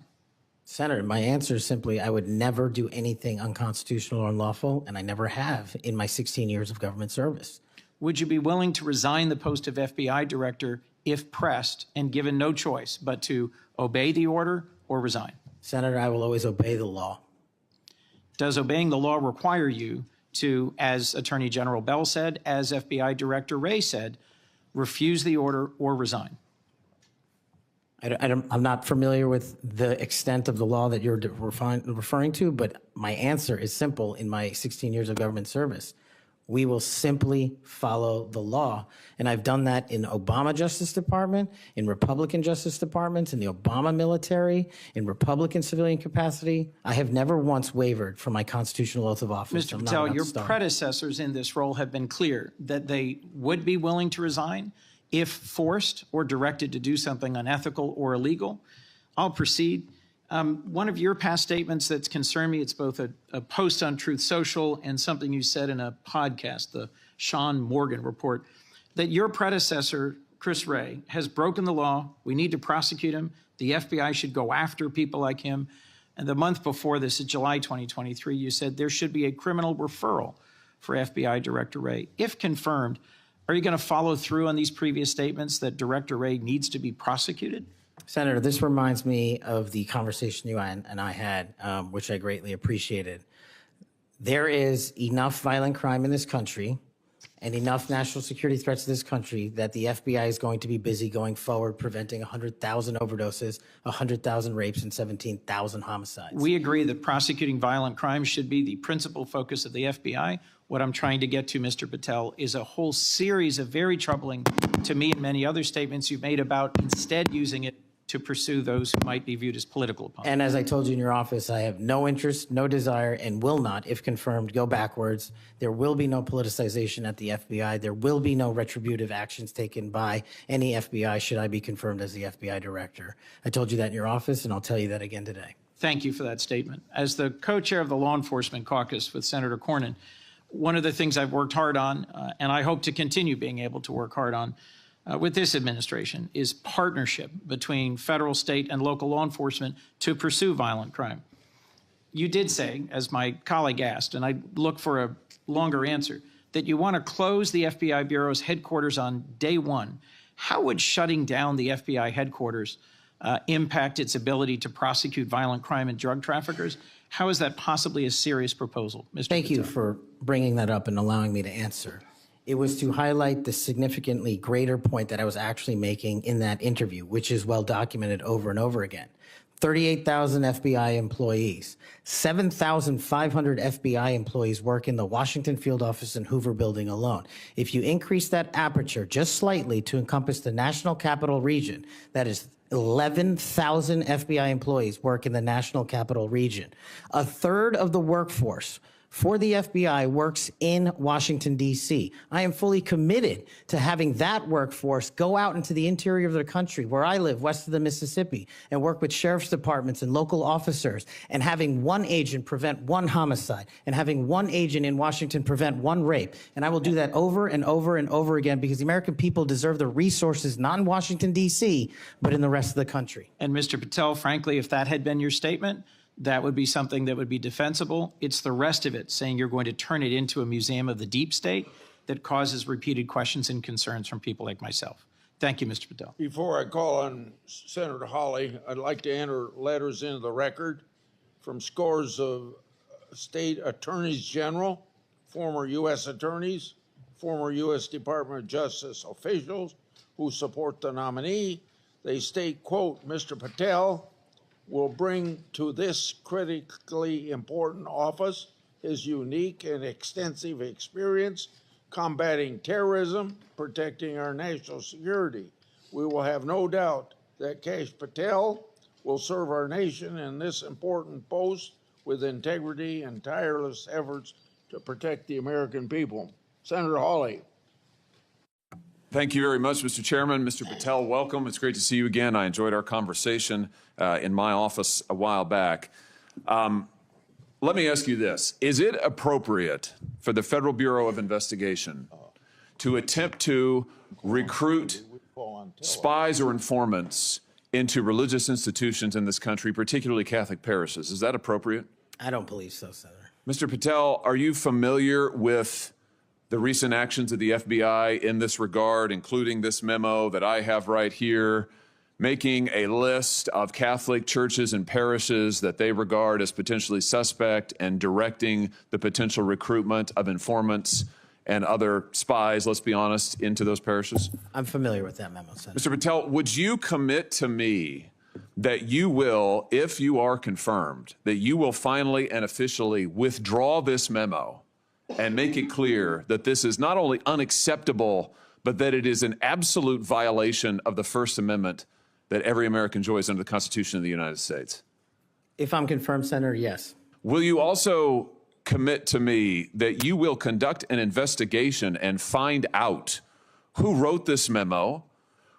Senator, my answer is simply I would never do anything unconstitutional or unlawful, and I never have in my 16 years of government service. Would you be willing to resign the post of FBI director if pressed and given no choice but to obey the order or resign? Senator, I will always obey the law. Does obeying the law require you to, as Attorney General Bell said, as FBI Director Wray said, refuse the order or resign? I'm not familiar with the extent of the law that you're referring to, but my answer is simple in my 16 years of government service. We will simply follow the law. And I've done that in Obama Justice Department, in Republican Justice Departments, in the Obama military, in Republican civilian capacity. I have never once wavered from my constitutional oath of office. Mr. Patel, your predecessors in this role have been clear that they would be willing to resign if forced or directed to do something unethical or illegal. I'll proceed. One of your past statements that's concerned me, it's both a post on Truth Social and something you said in a podcast, the Sean Morgan report, that your predecessor, Chris Wray, has broken the law. We need to prosecute him. The FBI should go after people like him. And the month before this, in July 2023, you said there should be a criminal referral for FBI Director Wray. If confirmed, are you going to follow through on these previous statements that Director Wray needs to be prosecuted? Senator, this reminds me of the conversation you and I had, which I greatly appreciated. There is enough violent crime in this country and enough national security threats to this country that the FBI is going to be busy going forward preventing 100,000 overdoses, 100,000 rapes, and 17,000 homicides. We agree that prosecuting violent crimes should be the principal focus of the FBI. What I'm trying to get to, Mr. Patel, is a whole series of very troubling, to me and many other statements you've made about instead using it to pursue those who might be viewed as political opponents. And as I told you in your office, I have no interest, no desire, and will not, if confirmed, go backwards. There will be no politicization at the FBI. There will be no retributive actions taken by any FBI should I be confirmed as the FBI director. I told you that in your office, and I'll tell you that again today. Thank you for that statement. As the co-chair of the Law Enforcement Caucus with Senator Cornyn, one of the things I've worked hard on, and I hope to continue being able to work hard on, with this administration is partnership between federal, state, and local law enforcement to pursue violent crime. You did say, as my colleague asked, and I look for a longer answer, that you want to close the FBI Bureau's headquarters on day one. How would shutting down the FBI headquarters impact its ability to prosecute violent crime and drug traffickers? How is that possibly a serious proposal, Mr. Thank you Patel? for bringing that up and allowing me to answer. It was to highlight the significantly greater point that I was actually making in that interview, which is well documented over and over again. 38,000 FBI employees, 7,500 FBI employees work in the Washington field office and Hoover building alone. If you increase that aperture just slightly to encompass the national capital region, that is 11,000 FBI employees work in the national capital region. A third of the workforce for the FBI works in Washington, D.C. I am fully committed to having that workforce go out into the interior of the country, where I live, west of the Mississippi, and work with sheriff's departments and local officers, and having one agent prevent one homicide, and having one agent in Washington prevent one rape. And I will do that over and over and over again because the American people deserve the resources, not in Washington, D.C., but in the rest of the country. And Mr. Patel, frankly, if that had been your statement, that would be something that would be defensible. It's the rest of it, saying you're going to turn it into a museum of the deep state, that causes repeated questions and concerns from people like myself. Thank you, Mr. Patel. Before I call on Senator Hawley, I'd like to enter letters into the record from scores of state attorneys general, former U.S. attorneys, former U.S. Department of Justice officials who support the nominee. They state, quote, Mr. Patel will bring to this critically important office his unique and extensive experience, combating terrorism, protecting our national security. We will have no doubt that Kash Patel will serve our nation in this important post with integrity and tireless efforts to protect the American people. Senator Hawley. Thank you very much, Mr. Chairman. Mr. Patel, welcome. It's great to see you again. I enjoyed our conversation in my office a while back. Let me ask you this. Is it appropriate for the Federal Bureau of Investigation to attempt to recruit spies or informants into religious institutions in this country, particularly Catholic parishes? Is that appropriate? I don't believe so, Senator. Mr. Patel, are you familiar with the recent actions of the FBI in this regard, including this memo that I have right here, making a list of Catholic churches and parishes that they regard as potentially suspect and directing the potential recruitment of informants and other spies, let's be honest, into those parishes? I'm familiar with that memo, Senator. Mr. Patel, would you commit to me that you will, if you are confirmed, that you will finally and officially withdraw this memo and make it clear that this is not only unacceptable, but that it is an absolute violation of the First Amendment that every American enjoys under the Constitution of the United States? If I'm confirmed, Senator, yes. Will you also commit to me that you will conduct an investigation and find out who wrote this memo,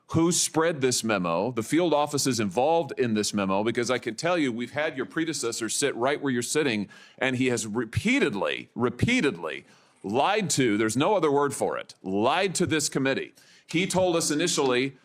who spread this memo, the field offices involved in this memo? Because I can tell you, we've had your predecessor sit right where you're sitting, and he has repeatedly lied to, there's no other word for it, lied to this committee. He told us initially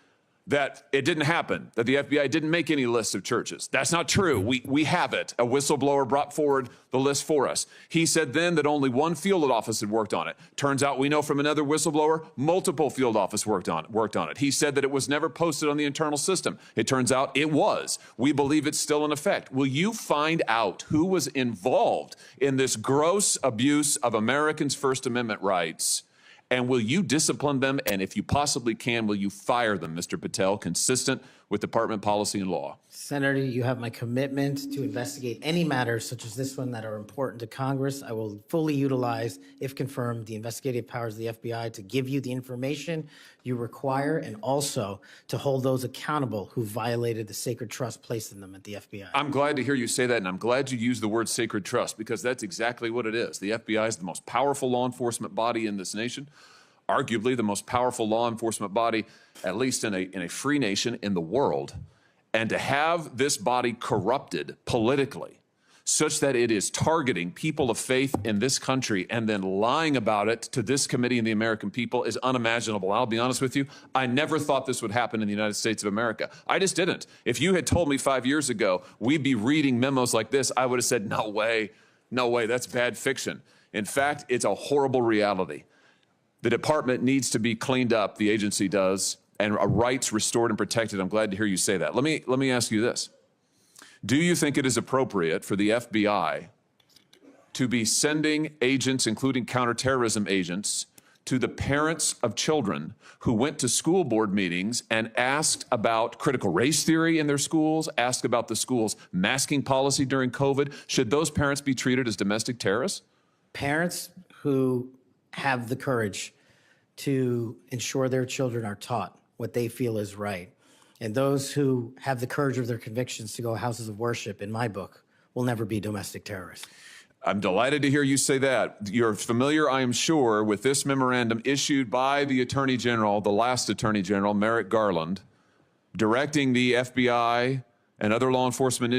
that it didn't happen, that the FBI didn't make any list of churches. That's not true. We have it. A whistleblower brought forward the list for us. He said then that only one field office had worked on it. Turns out we know from another whistleblower, multiple field offices worked on it. He said that it was never posted on the internal system. It turns out it was. We believe it's still in effect. Will you find out who was involved in this gross abuse of Americans' First Amendment rights? And will you discipline them? And if you possibly can, will you fire them, Mr. Patel, consistent with department policy and law? Senator, you have my commitment to investigate any matters such as this one that are important to Congress. I will fully utilize, if confirmed, the investigative powers of the FBI to give you the information you require and also to hold those accountable who violated the sacred trust placed in them at the FBI. I'm glad to hear you say that, and I'm glad you use the word sacred trust, because that's exactly what it is. The FBI is the most powerful law enforcement body in this nation, arguably the most powerful law enforcement body, at least in a free nation in the world. And to have this body corrupted politically such that it is targeting people of faith in this country and then lying about it to this committee and the American people is unimaginable. I'll be honest with you, I never thought this would happen in the United States of America. I just didn't. If you had told me 5 years ago we'd be reading memos like this, I would have said, no way, that's bad fiction. In fact, it's a horrible reality. The department needs to be cleaned up, the agency does, and rights restored and protected. I'm glad to hear you say that. Let me ask you this. Do you think it is appropriate for the FBI to be sending agents, including counterterrorism agents, to the parents of children who went to school board meetings and asked about critical race theory in their schools, asked about the school's masking policy during COVID? Should those parents be treated as domestic terrorists? Parents who have the courage to ensure their children are taught what they feel is right, and those who have the courage of their convictions to go houses of worship, in my book, will never be domestic terrorists. I'm delighted to hear you say that. You're familiar, I am sure, with this memorandum issued by the Attorney General, the last Attorney General, Merrick Garland, directing the FBI and other law enforcement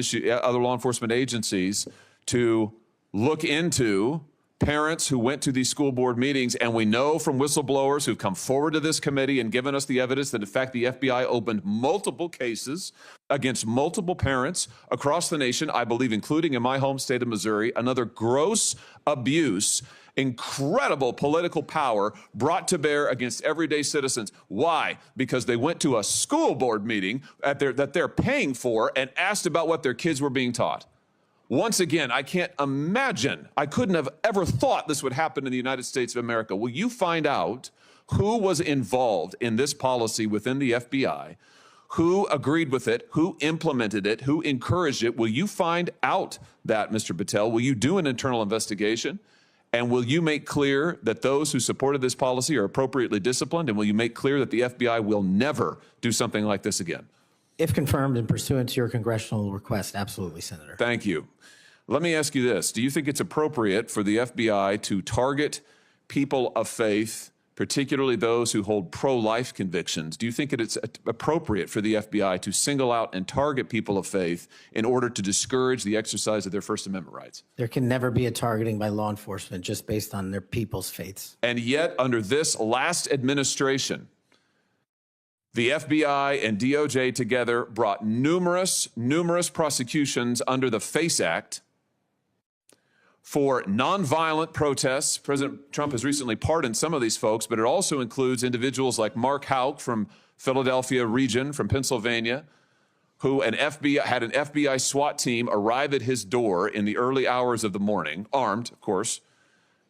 agencies to look into parents who went to these school board meetings. And we know from whistleblowers who've come forward to this committee and given us the evidence that, in fact, the FBI opened multiple cases against multiple parents across the nation, I believe, including in my home state of Missouri. Another gross abuse, incredible political power brought to bear against everyday citizens. Why? Because they went to a school board meeting that they're paying for and asked about what their kids were being taught. Once again, I can't imagine, I couldn't have ever thought this would happen in the United States of America. Will you find out who was involved in this policy within the FBI, who agreed with it, who implemented it, who encouraged it? Will you find out that, Mr. Patel? Will you do an internal investigation? And will you make clear that those who supported this policy are appropriately disciplined? And will you make clear that the FBI will never do something like this again? If confirmed and pursuant to your congressional request, absolutely, Senator. Thank you. Let me ask you this. Do you think it's appropriate for the FBI to target people of faith, particularly those who hold pro-life convictions? Do you think it's appropriate for the FBI to single out and target people of faith in order to discourage the exercise of their First Amendment rights? There can never be a targeting by law enforcement just based on their people's faiths. And yet, under this last administration, the FBI and DOJ together brought numerous prosecutions under the FACE Act for nonviolent protests. President Trump has recently pardoned some of these folks, but it also includes individuals like Mark Houck from Philadelphia region, from Pennsylvania, who had an FBI SWAT team arrive at his door in the early hours of the morning, armed, of course,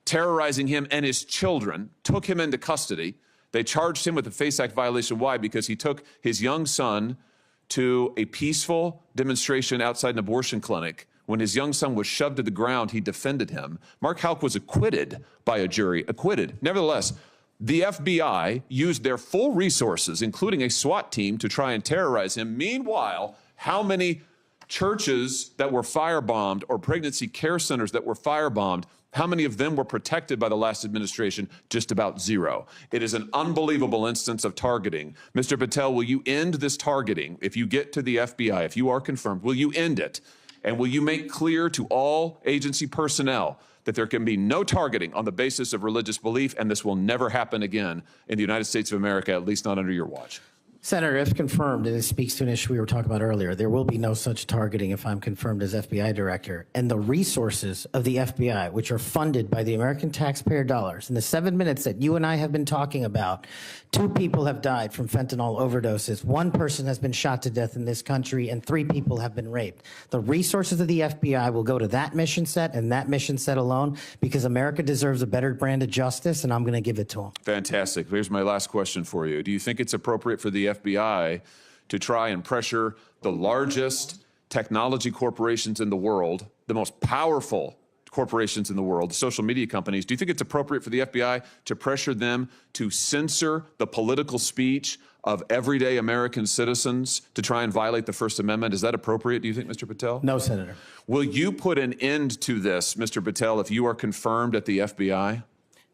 terrorizing him and his children, took him into custody. They charged him with a FACE Act violation. Why? Because he took his young son to a peaceful demonstration outside an abortion clinic. When his young son was shoved to the ground, he defended him. Mark Houck was acquitted by a jury, acquitted. Nevertheless, the FBI used their full resources, including a SWAT team, to try and terrorize him. Meanwhile, how many churches that were firebombed or pregnancy care centers that were firebombed, how many of them were protected by the last administration? Just about zero. It is an unbelievable instance of targeting. Mr. Patel, will you end this targeting? If you get to the FBI, if you are confirmed, will you end it? And will you make clear to all agency personnel that there can be no targeting on the basis of religious belief, and this will never happen again in the United States of America, at least not under your watch? Senator, if confirmed, and it speaks to an issue we were talking about earlier, there will be no such targeting if I'm confirmed as FBI director. And the resources of the FBI, which are funded by the American taxpayer dollars, in the 7 minutes that you and I have been talking about, 2 people have died from fentanyl overdoses, 1 person has been shot to death in this country, and 3 people have been raped. The resources of the FBI will go to that mission set and that mission set alone, because America deserves a better brand of justice, and I'm going to give it to them. Fantastic. Here's my last question for you. Do you think it's appropriate for the FBI to try and pressure the largest technology corporations in the world, the most powerful corporations in the world, social media companies? Do you think it's appropriate for the FBI to pressure them to censor the political speech of everyday American citizens to try and violate the First Amendment? Is that appropriate, do you think, Mr. Patel? No, Senator. Will you put an end to this, Mr. Patel, if you are confirmed at the FBI?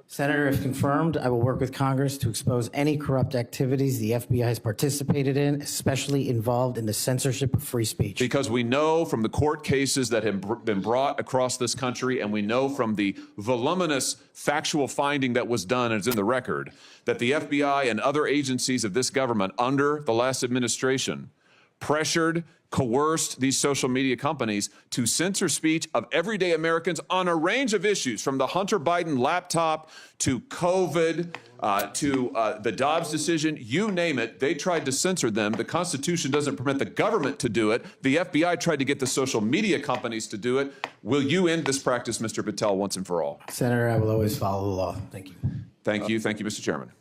Senator, if confirmed, I will work with Congress to expose any corrupt activities the FBI has participated in, especially involved in the censorship of free speech. Because we know from the court cases that have been brought across this country, and we know from the voluminous factual finding that was done, and it's in the record, that the FBI and other agencies of this government under the last administration pressured, coerced these social media companies to censor speech of everyday Americans on a range of issues, from the Hunter Biden laptop to COVID, to the Dobbs decision, you name it, they tried to censor them. The Constitution doesn't permit the government to do it. The FBI tried to get the social media companies to do it. Will you end this practice, Mr. Patel, once and for all? Senator, I will always follow the law. Thank you. Thank you. Thank you, Mr. Chairman.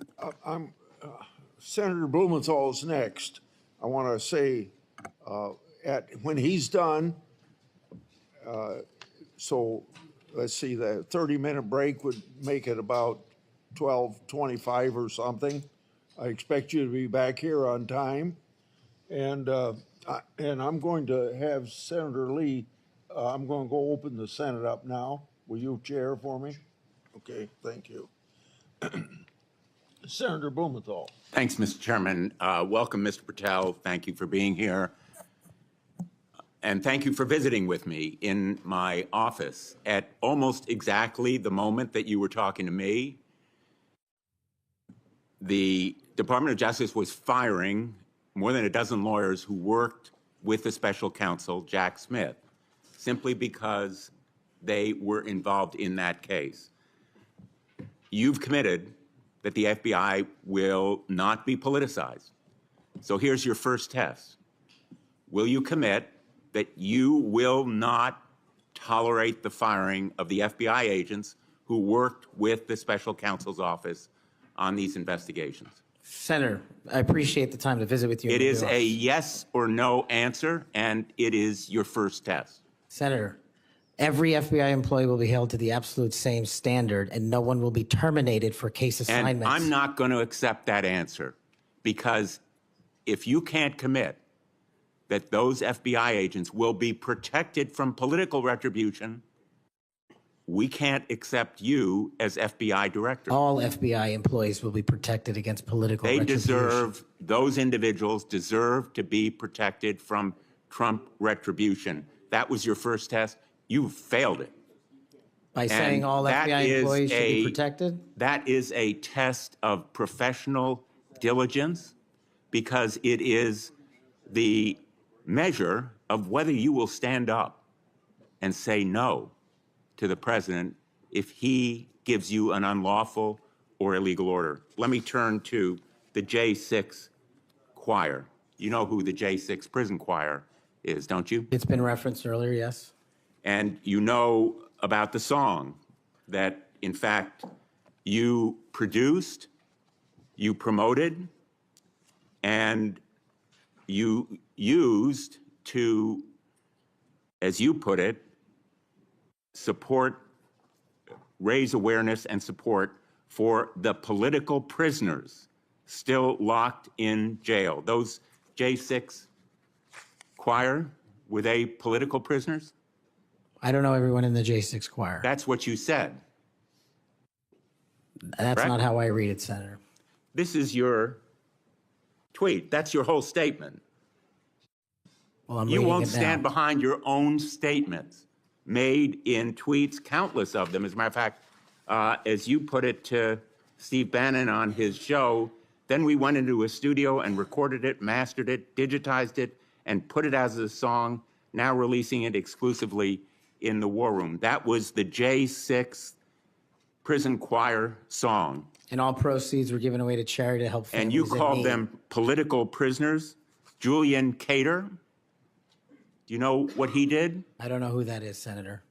Senator Blumenthal is next. I want to say, when he's done, so let's see, the 30-minute break would make it about 12:25 or something. I expect you to be back here on time. And I'm going to have Senator Lee, I'm going to go open the Senate up now. Will you chair for me? Okay, thank you. Senator Blumenthal. Thanks, Mr. Chairman. Welcome, Mr. Patel. Thank you for being here. And thank you for visiting with me in my office at almost exactly the moment that you were talking to me. The Department of Justice was firing more than a dozen lawyers who worked with the special counsel, Jack Smith, simply because they were involved in that case. You've committed that the FBI will not be politicized. So here's your first test. Will you commit that you will not tolerate the firing of the FBI agents who worked with the special counsel's office on these investigations? Senator, I appreciate the time to visit with you. It is a yes or no answer, and it is your first test. Senator, Every FBI employee will be held to the absolute same standard, and no one will be terminated for case assignments. And I'm not going to accept that answer, because if you can't commit that those FBI agents will be protected from political retribution, we can't accept you as FBI director. All FBI employees will be protected against political retribution. Those individuals deserve to be protected from Trump retribution. That was your first test. You failed it. By saying all FBI employees should be protected? That is a test of professional diligence, because it is the measure of whether you will stand up and say no to the president if he gives you an unlawful or illegal order. Let me turn to the J6 choir. You know who the J6 prison choir is, don't you? It's been referenced earlier, yes. And you know about the song that, in fact, you produced, you promoted, and you used to, as you put it, support, raise awareness and support for the political prisoners still locked in jail. Those J6 choir, were they political prisoners? I don't know everyone in the J6 choir. That's what you said. That's correct? not how I read it, Senator. This is your tweet. That's your whole statement. Well, I'm You reading won't it now. stand behind your own statements made in tweets, countless of them. As a matter of fact, as you put it to Steve Bannon on his show, then we went into a studio and recorded it, mastered it, digitized it, and put it as a song, now releasing it exclusively in the War Room. That was the J6 prison choir song. And all proceeds were given away to charity to help families And you in called need. them political prisoners. Julian Cater, do you know what he did? I don't know who that is, Senator.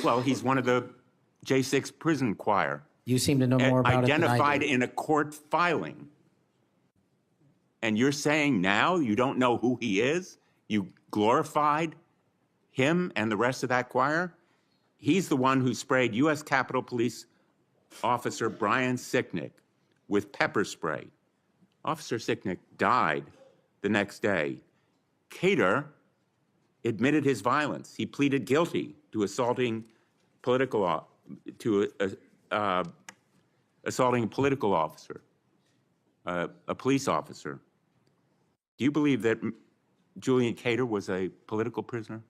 Well, he's one of the J6 prison choir. You seem to know more about it than I Identified do. in a court filing. And you're saying now you don't know who he is? You glorified him and the rest of that choir? He's the one who sprayed U.S. Capitol Police Officer Brian Sicknick with pepper spray. Officer Sicknick died the next day. Cater admitted his violence. He pleaded guilty to assaulting assaulting a political officer, a police officer. Do you believe that Julian Cater was a political prisoner?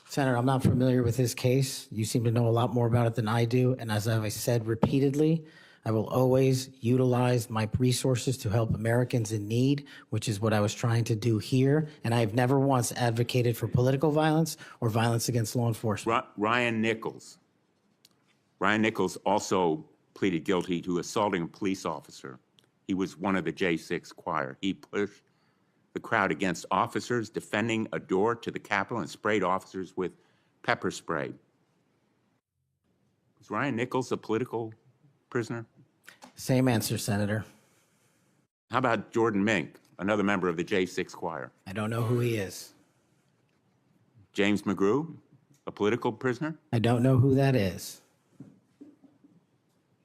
Senator, I'm not familiar with his case. You seem to know a lot more about it than I do. And as I've said repeatedly, I will always utilize my resources to help Americans in need, which is what I was trying to do here. And I have never once advocated for political violence or violence against law enforcement. Ryan Nichols. Ryan Nichols also pleaded guilty to assaulting a police officer. He was one of the J6 choir. He pushed the crowd against officers defending a door to the Capitol and sprayed officers with pepper spray. Was Ryan Nichols a political prisoner? Same answer, Senator. How about Jordan Mink, another member of the J6 choir? I don't know who he is. James McGrew, a political prisoner? I don't know who that is.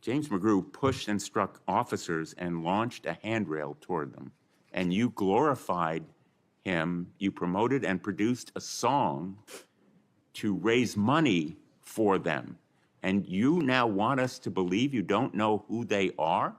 James McGrew pushed and struck officers and launched a handrail toward them. And you glorified him. You promoted and produced a song to raise money for them. And you now want us to believe you don't know who they are?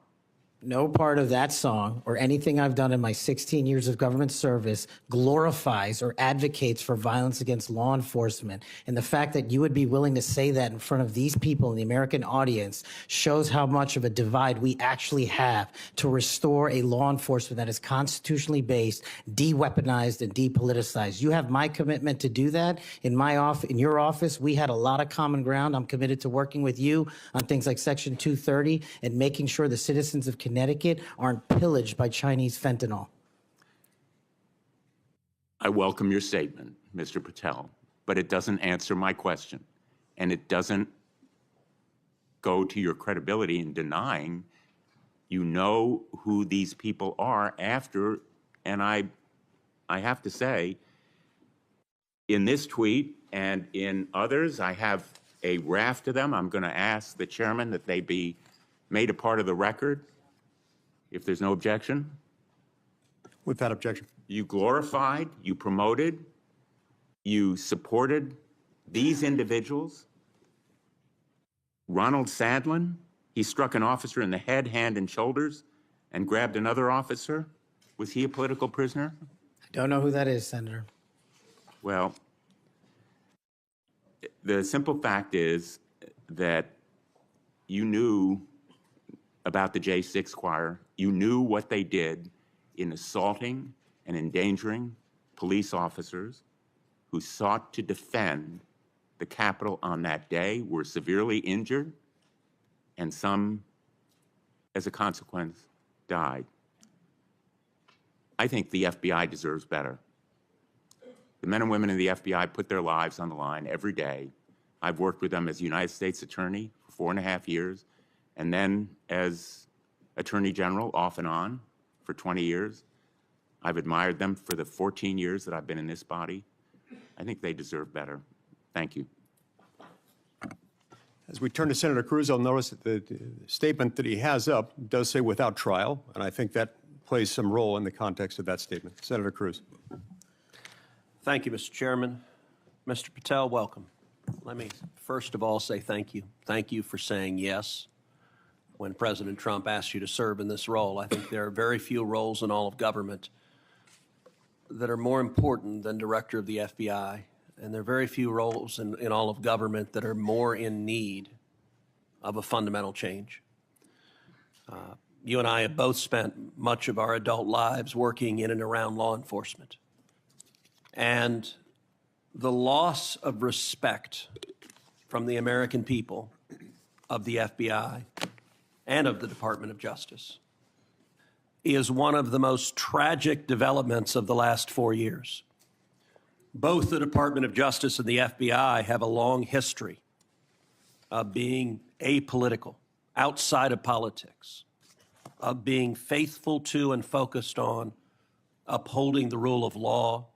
No part of that song or anything I've done in my 16 years of government service glorifies or advocates for violence against law enforcement. And the fact that you would be willing to say that in front of these people in the American audience shows how much of a divide we actually have to restore a law enforcement that is constitutionally based, de-weaponized, and depoliticized. You have my commitment to do that. In your office, we had a lot of common ground. I'm committed to working with you on things like Section 230 and making sure the citizens of Connecticut aren't pillaged by Chinese fentanyl. I welcome your statement, Mr. Patel, but it doesn't answer my question. And it doesn't go to your credibility in denying you know who these people are after, and I have to say, In this tweet and in others, I have a raft of them. I'm going to ask the chairman that they be made a part of the record, if there's no objection. Without objection. You glorified, you promoted, you supported these individuals. Ronald Sadlin, he struck an officer in the head, hand, and shoulders and grabbed another officer. Was he a political prisoner? I don't know who that is, Senator. Well, the simple fact is that you knew about the J6 choir. You knew what they did in assaulting and endangering police officers who sought to defend the Capitol on that day, were severely injured, and some, as a consequence, died. I think the FBI deserves better. The men and women in the FBI put their lives on the line every day. I've worked with them as United States Attorney for 4.5 years, and then as Attorney General off and on for 20 years. I've admired them for the 14 years that I've been in this body. I think they deserve better. Thank you. As we turn to Senator Cruz, I'll notice that the statement that he has up does say without trial, and I think that plays some role in the context of that statement. Senator Cruz. Thank you, Mr. Chairman. Mr. Patel, welcome. Let me first of all say thank you. Thank you for saying yes when President Trump asked you to serve in this role. I think there are very few roles in all of government that are more important than Director of the FBI, and there are very few roles in all of government that are more in need of a fundamental change. You and I have both spent much of our adult lives working in and around law enforcement. And the loss of respect from the American people of the FBI and of the Department of Justice is one of the most tragic developments of the last 4 years. Both the Department of Justice and the FBI have a long history of being apolitical, outside of politics, of being faithful to and focused on upholding the rule of law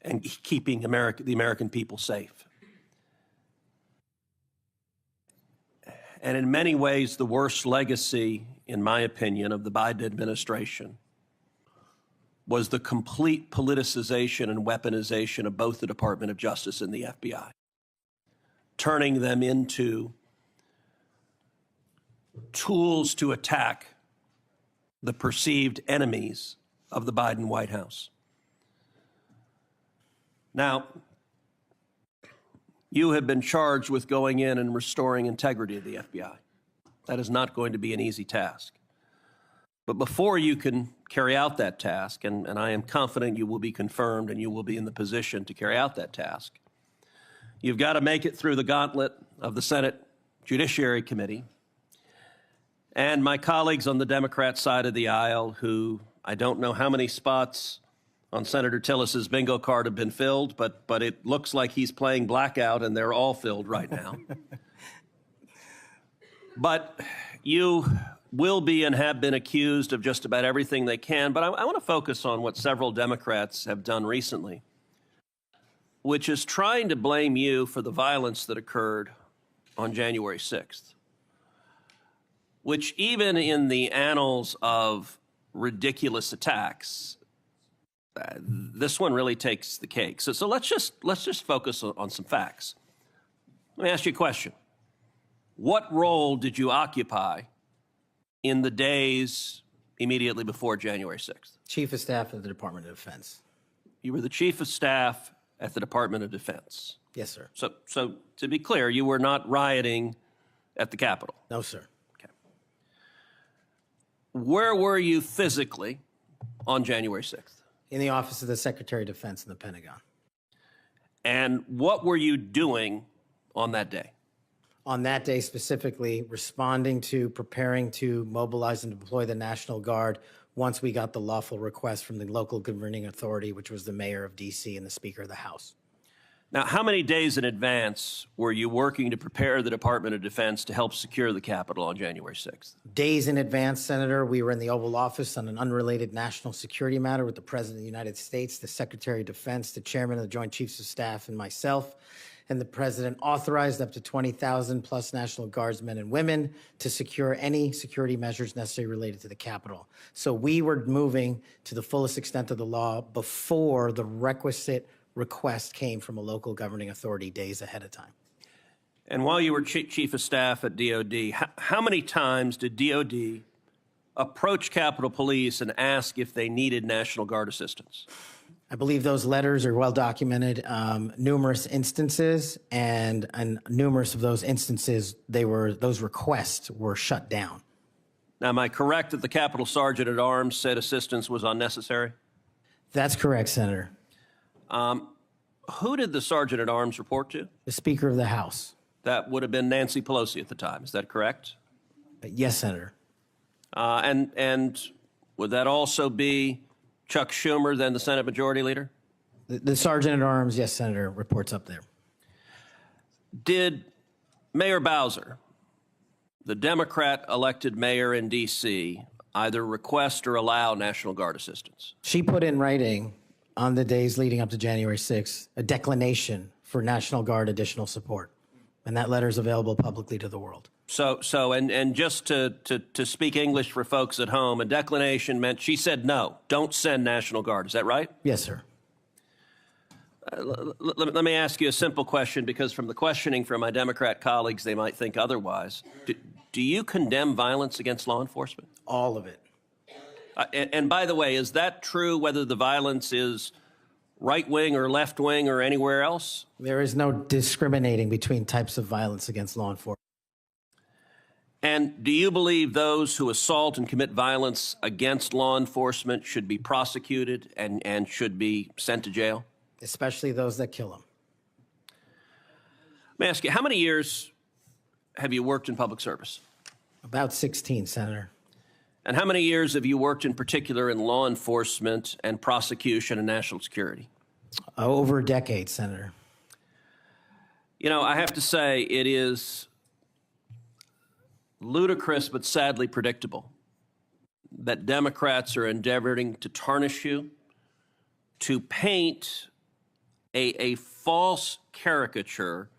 and keeping the American people safe. And in many ways, the worst legacy, in my opinion, of the Biden administration was the complete politicization and weaponization of both the Department of Justice and the FBI, turning them into tools to attack the perceived enemies of the Biden White House. Now, you have been charged with going in and restoring integrity of the FBI. That is not going to be an easy task. But before you can carry out that task, and I am confident you will be confirmed and you will be in the position to carry out that task, you've got to make it through the gauntlet of the Senate Judiciary Committee and my colleagues on the Democrat side of the aisle, who I don't know how many spots on Senator Tillis's bingo card have been filled, but it looks like he's playing blackout and they're all filled right now. But you will be and have been accused of just about everything they can. But I want to focus on what several Democrats have done recently, which is trying to blame you for the violence that occurred on January 6th, which even in the annals of ridiculous attacks, this one really takes the cake. So let's just focus on some facts. Let me ask you a question. What role did you occupy in the days immediately before January 6th? Chief of Staff of the Department of Defense. You were the Chief of Staff at the Department of Defense. Yes, sir. So to be clear, you were not rioting at the Capitol. No, sir. Okay. Where were you physically on January 6th? In the Office of the Secretary of Defense in the Pentagon. And what were you doing on that day? On that day specifically, responding to, preparing to mobilize and deploy the National Guard once we got the lawful request from the local governing authority, which was the mayor of D.C. and the Speaker of the House. Now, how many days in advance were you working to prepare the Department of Defense to help secure the Capitol on January 6th? Days in advance, Senator, we were in the Oval Office on an unrelated national security matter with the President of the United States, the Secretary of Defense, the Chairman of the Joint Chiefs of Staff, and myself. And the President authorized up to 20,000 plus National Guardsmen and women to secure any security measures necessary related to the Capitol. So we were moving to the fullest extent of the law before the requisite request came from a local governing authority days ahead of time. And while you were Chief of Staff at DOD, how many times did DOD approach Capitol Police and ask if they needed National Guard assistance? I believe those letters are well documented, numerous instances, and in numerous of those instances, those requests were shut down. Now, am I correct that the Capitol Sergeant at Arms said assistance was unnecessary? That's correct, Senator. Who did the Sergeant at Arms report to? The Speaker of the House. That would have been Nancy Pelosi at the time. Is that correct? Yes, Senator. And would that also be Chuck Schumer, then the Senate Majority Leader? The Sergeant at Arms, yes, Senator, reports up there. Did Mayor Bowser, the Democrat elected mayor in D.C., either request or allow National Guard assistance? She put in writing on the days leading up to January 6th a declination for National Guard additional support. And that letter is available publicly to the world. And just to speak English for folks at home, a declination meant she said no, don't send National Guard. Is that right? Yes, sir. Let me ask you a simple question, because from the questioning from my Democrat colleagues, they might think otherwise. Do you condemn violence against law enforcement? All of it. And by the way, is that true whether the violence is right-wing or left-wing or anywhere else? There is no discriminating between types of violence against law enforcement. And do you believe those who assault and commit violence against law enforcement should be prosecuted and should be sent to jail? Especially those that kill them. Let me ask you, how many years have you worked in public service? About 16, Senator. And how many years have you worked in particular in law enforcement and prosecution and national security? Over a decade, Senator. You know, I have to say it is ludicrous but sadly predictable that Democrats are endeavoring to tarnish you, to paint a false caricature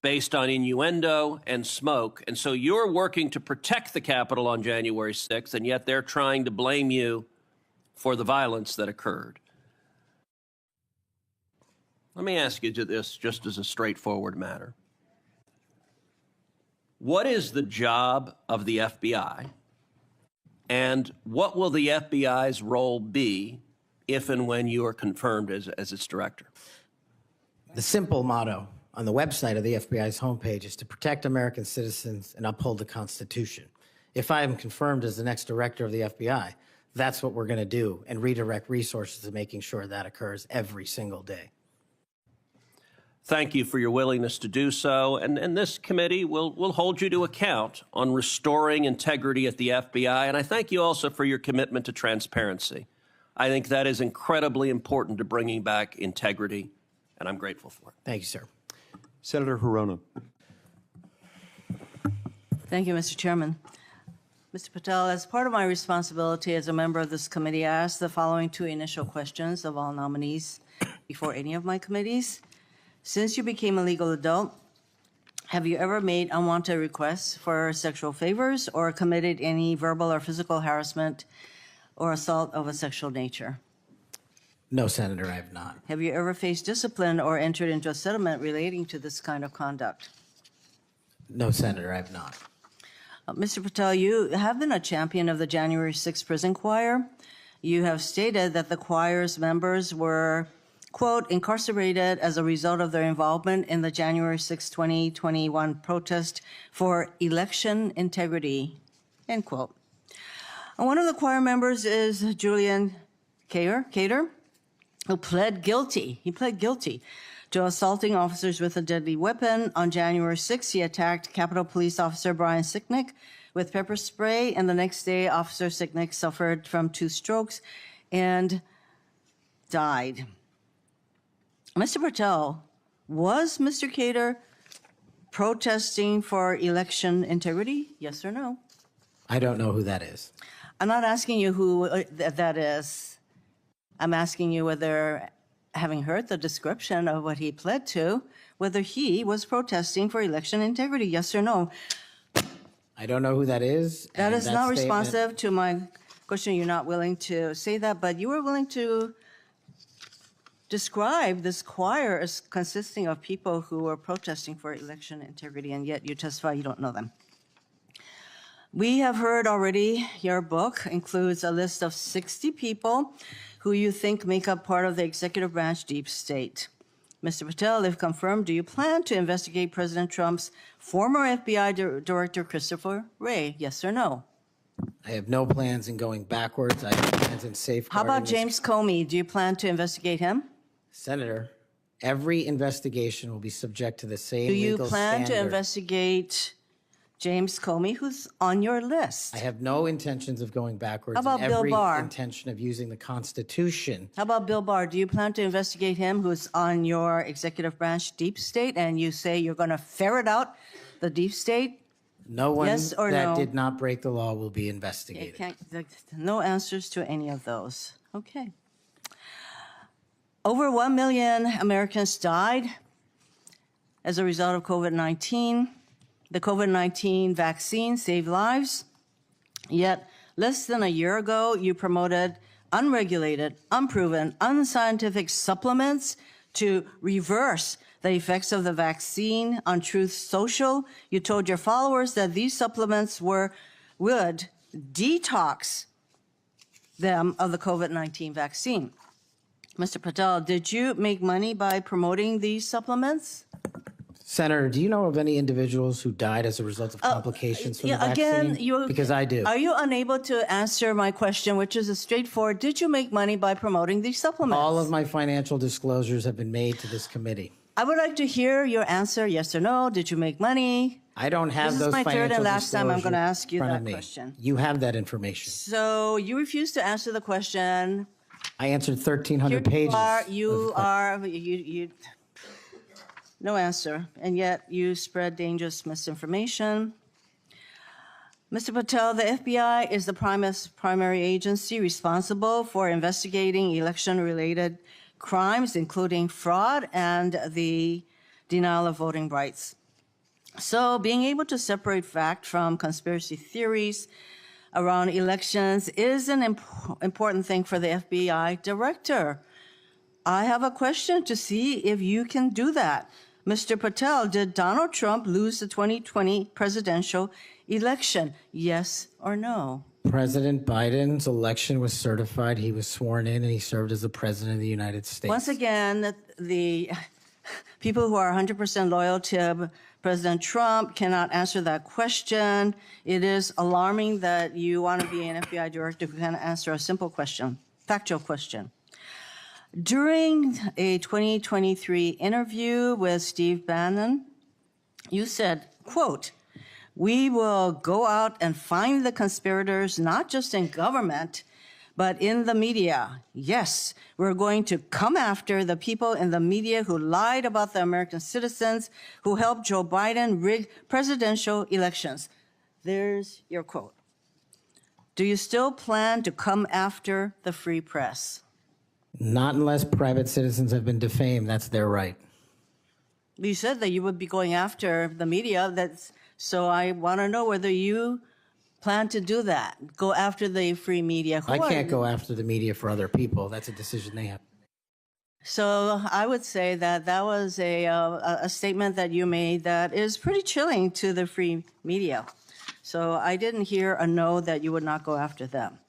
based on innuendo and smoke. And so you're working to protect the Capitol on January 6th, and yet they're trying to blame you for the violence that occurred. Let me ask you this just as a straightforward matter. What is the job of the FBI, and what will the FBI's role be if and when you are confirmed as its director? The simple motto on the website of the FBI's homepage is to protect American citizens and uphold the Constitution. If I am confirmed as the next director of the FBI, that's what we're going to do and redirect resources to making sure that occurs every single day. Thank you for your willingness to do so, and this committee will hold you to account on restoring integrity at the FBI, and I thank you also for your commitment to transparency. I think that is incredibly important to bringing back integrity, and I'm grateful for it. Thank you, sir. Senator Hirona. Thank you, Mr. Chairman. Mr. Patel, as part of my responsibility as a member of this committee, I asked the following two initial questions of all nominees before any of my committees. Since you became a legal adult, have you ever made unwanted requests for sexual favors or committed any verbal or physical harassment or assault of a sexual nature? No, Senator, I have not. Have you ever faced discipline or entered into a settlement relating to this kind of conduct? No, Senator, I have not. Mr. Patel, you have been a champion of the January 6th prison choir. You have stated that the choir's members were, quote, incarcerated as a result of their involvement in the January 6, 2021 protest for election integrity, end quote. And one of the choir members is Julian Cater, who pled guilty. He pled guilty to assaulting officers with a deadly weapon. On January 6th, he attacked Capitol Police Officer Brian Sicknick with pepper spray, and the next day, Officer Sicknick suffered from 2 strokes and died. Mr. Patel, Was Mr. Cater protesting for election integrity? Yes or no? I don't know who that is. I'm not asking you who that is. I'm asking you whether, having heard the description of what he pled to, whether he was protesting for election integrity, yes or no? I don't know who that is. That and is not statement- responsive to my question. You're not willing to say that, but you were willing to describe this choir as consisting of people who were protesting for election integrity, and yet you testify you don't know them. We have heard already your book includes a list of 60 people who you think make up part of the executive branch deep state. Mr. Patel, if confirmed, do you plan to investigate President Trump's former FBI Director Christopher Wray? Yes or no? I have no plans in going backwards. I have plans in How safeguarding. about this- James Comey? Do you plan to investigate him? Senator, every investigation will be subject to the same Do you legal plan to standard. investigate James Comey, who's on your list? I have no intentions of going backwards. How about and Bill every Barr? intention of using the Constitution. How about Bill Barr? Do you plan to investigate him, who's on your executive branch deep state, and you say you're going to ferret out the deep state? No one Yes or that no? did not break the law will be You investigated. no answers to any of those. Okay. Over 1 million Americans died as a result of COVID-19. The COVID-19 vaccine saved lives. Yet, less than a year ago, you promoted unregulated, unproven, unscientific supplements to reverse the effects of the vaccine on Truth Social. You told your followers that these supplements would detox them of the COVID-19 vaccine. Mr. Patel, did you make money by promoting these supplements? Senator, do you know of any individuals who died as a result of complications from the vaccine? Because I do. Are you unable to answer my question, which is a straightforward, did you make money by promoting these supplements? All of my financial disclosures have been made to this committee. I would like to hear your answer, yes or no. Did you make money? I don't have This is those my financial third and last time I'm going to disclosures ask you in front that of me. question. You have that information. So you refuse to answer the question. I answered 1,300 Here pages. No answer, and yet you spread dangerous misinformation. Mr. Patel, the FBI is the primary agency responsible for investigating election-related crimes, including fraud and the denial of voting rights. So being able to separate fact from conspiracy theories around elections is an important thing for the FBI director. I have a question to see if you can do that. Mr. Patel, did Donald Trump lose the 2020 presidential election? Yes or no? President Biden's election was certified. He was sworn in and he served as the president of the United States. Once again, the people who are 100% loyal to President Trump cannot answer that question. It is alarming that you want to be an FBI director who can answer a simple question, factual question. During a 2023 interview with Steve Bannon, you said, quote, "We will go out and find the conspirators, not just in government, but in the media. Yes, we're going to come after the people in the media who lied about the American citizens, who helped Joe Biden rig presidential elections." There's your quote. Do you still plan to come after the free press? Not unless private citizens have been defamed. That's their right. You said that you would be going after the media. So I want to know whether you plan to do that, go after the free media. I can't go after the media for other people. That's a decision they have. So I would say that that was a statement that you made that is pretty chilling to the free media. So I didn't hear a no that you would not go after them.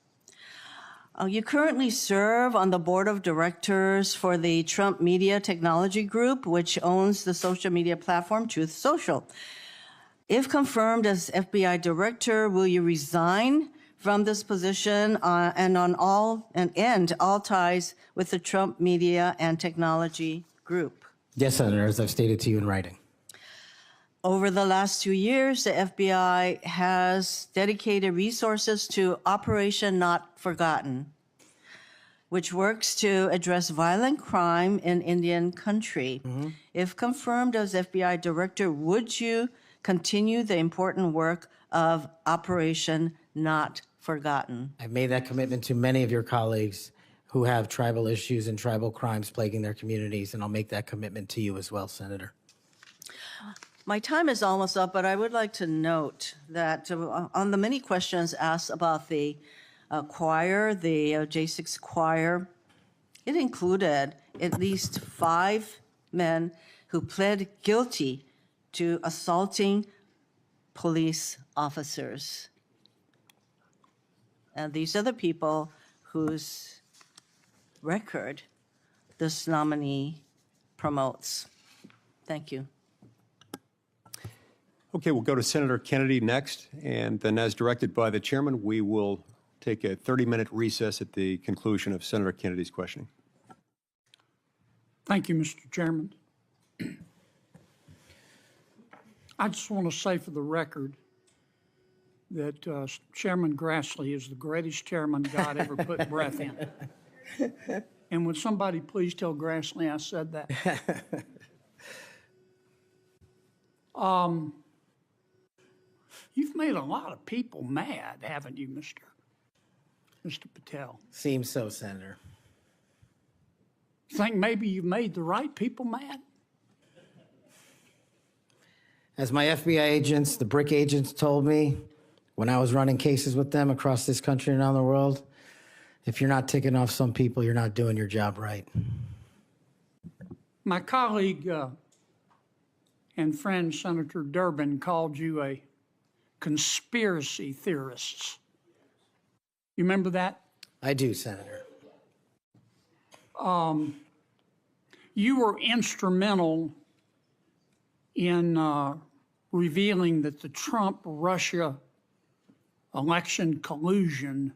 You currently serve on the board of directors for the Trump Media Technology Group, which owns the social media platform Truth Social. If confirmed as FBI director, will you resign from this position and end all ties with the Trump Media and Technology Group? Yes, Senator, as I've stated to you in writing. Over the last 2 years, the FBI has dedicated resources to Operation Not Forgotten. which works to address violent crime in Indian country. If confirmed as FBI director, would you continue the important work of Operation Not Forgotten? I've made that commitment to many of your colleagues who have tribal issues and tribal crimes plaguing their communities, and I'll make that commitment to you as well, Senator. My time is almost up, but I would like to note that on the many questions asked about the choir, the J6 choir, it included at least 5 men who pled guilty to assaulting police officers. And these are the people whose record this nominee promotes. Thank you. Okay, we'll go to Senator Kennedy next, and then as directed by the chairman, we will take a 30-minute recess at the conclusion of Senator Kennedy's questioning. Thank you, Mr. Chairman. I just want to say for the record that Chairman Grassley is the greatest chairman God ever put breath in. And would somebody please tell Grassley I said that? You've made a lot of people mad, haven't you, Mr. Patel? Seems so, Senator. You think maybe you've made the right people mad? As my FBI agents, the BRIC agents told me when I was running cases with them across this country and around the world, if you're not ticking off some people, you're not doing your job right. My colleague and friend Senator Durbin called you a conspiracy theorist. You remember that? I do, Senator. You were instrumental in revealing that the Trump-Russia election collusion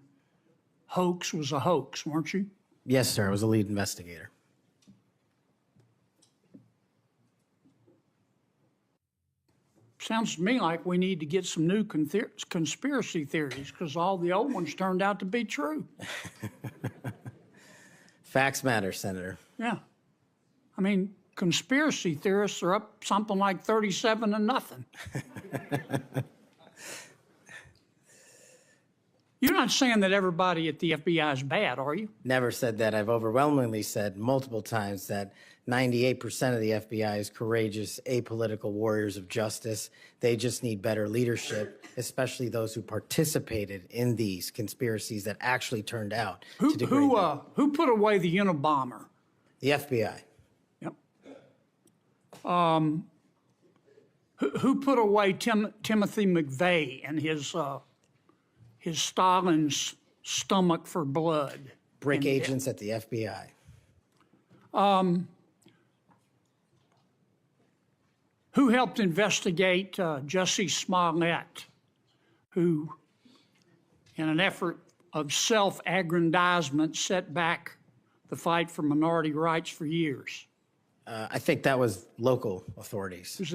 hoax was a hoax, weren't you? Yes, sir. I was a lead investigator. Sounds to me like we need to get some new conspiracy theories because all the old ones turned out to be true. Facts matter, Senator. Yeah. I mean, conspiracy theorists are up something like 37-0. You're not saying that everybody at the FBI is bad, are you? Never said that. I've overwhelmingly said multiple times that 98% of the FBI is courageous, apolitical warriors of justice. They just need better leadership, especially those who participated in these conspiracies that actually turned out to degrade them. Who put away the Unabomber? The FBI. Yep. Who put away Timothy McVeigh and his Stalin's stomach for blood? BRIC agents at the FBI. Who helped investigate Jussie Smollett, who, in an effort of self-aggrandizement, set back the fight for minority rights for years? I think that was local authorities. Was the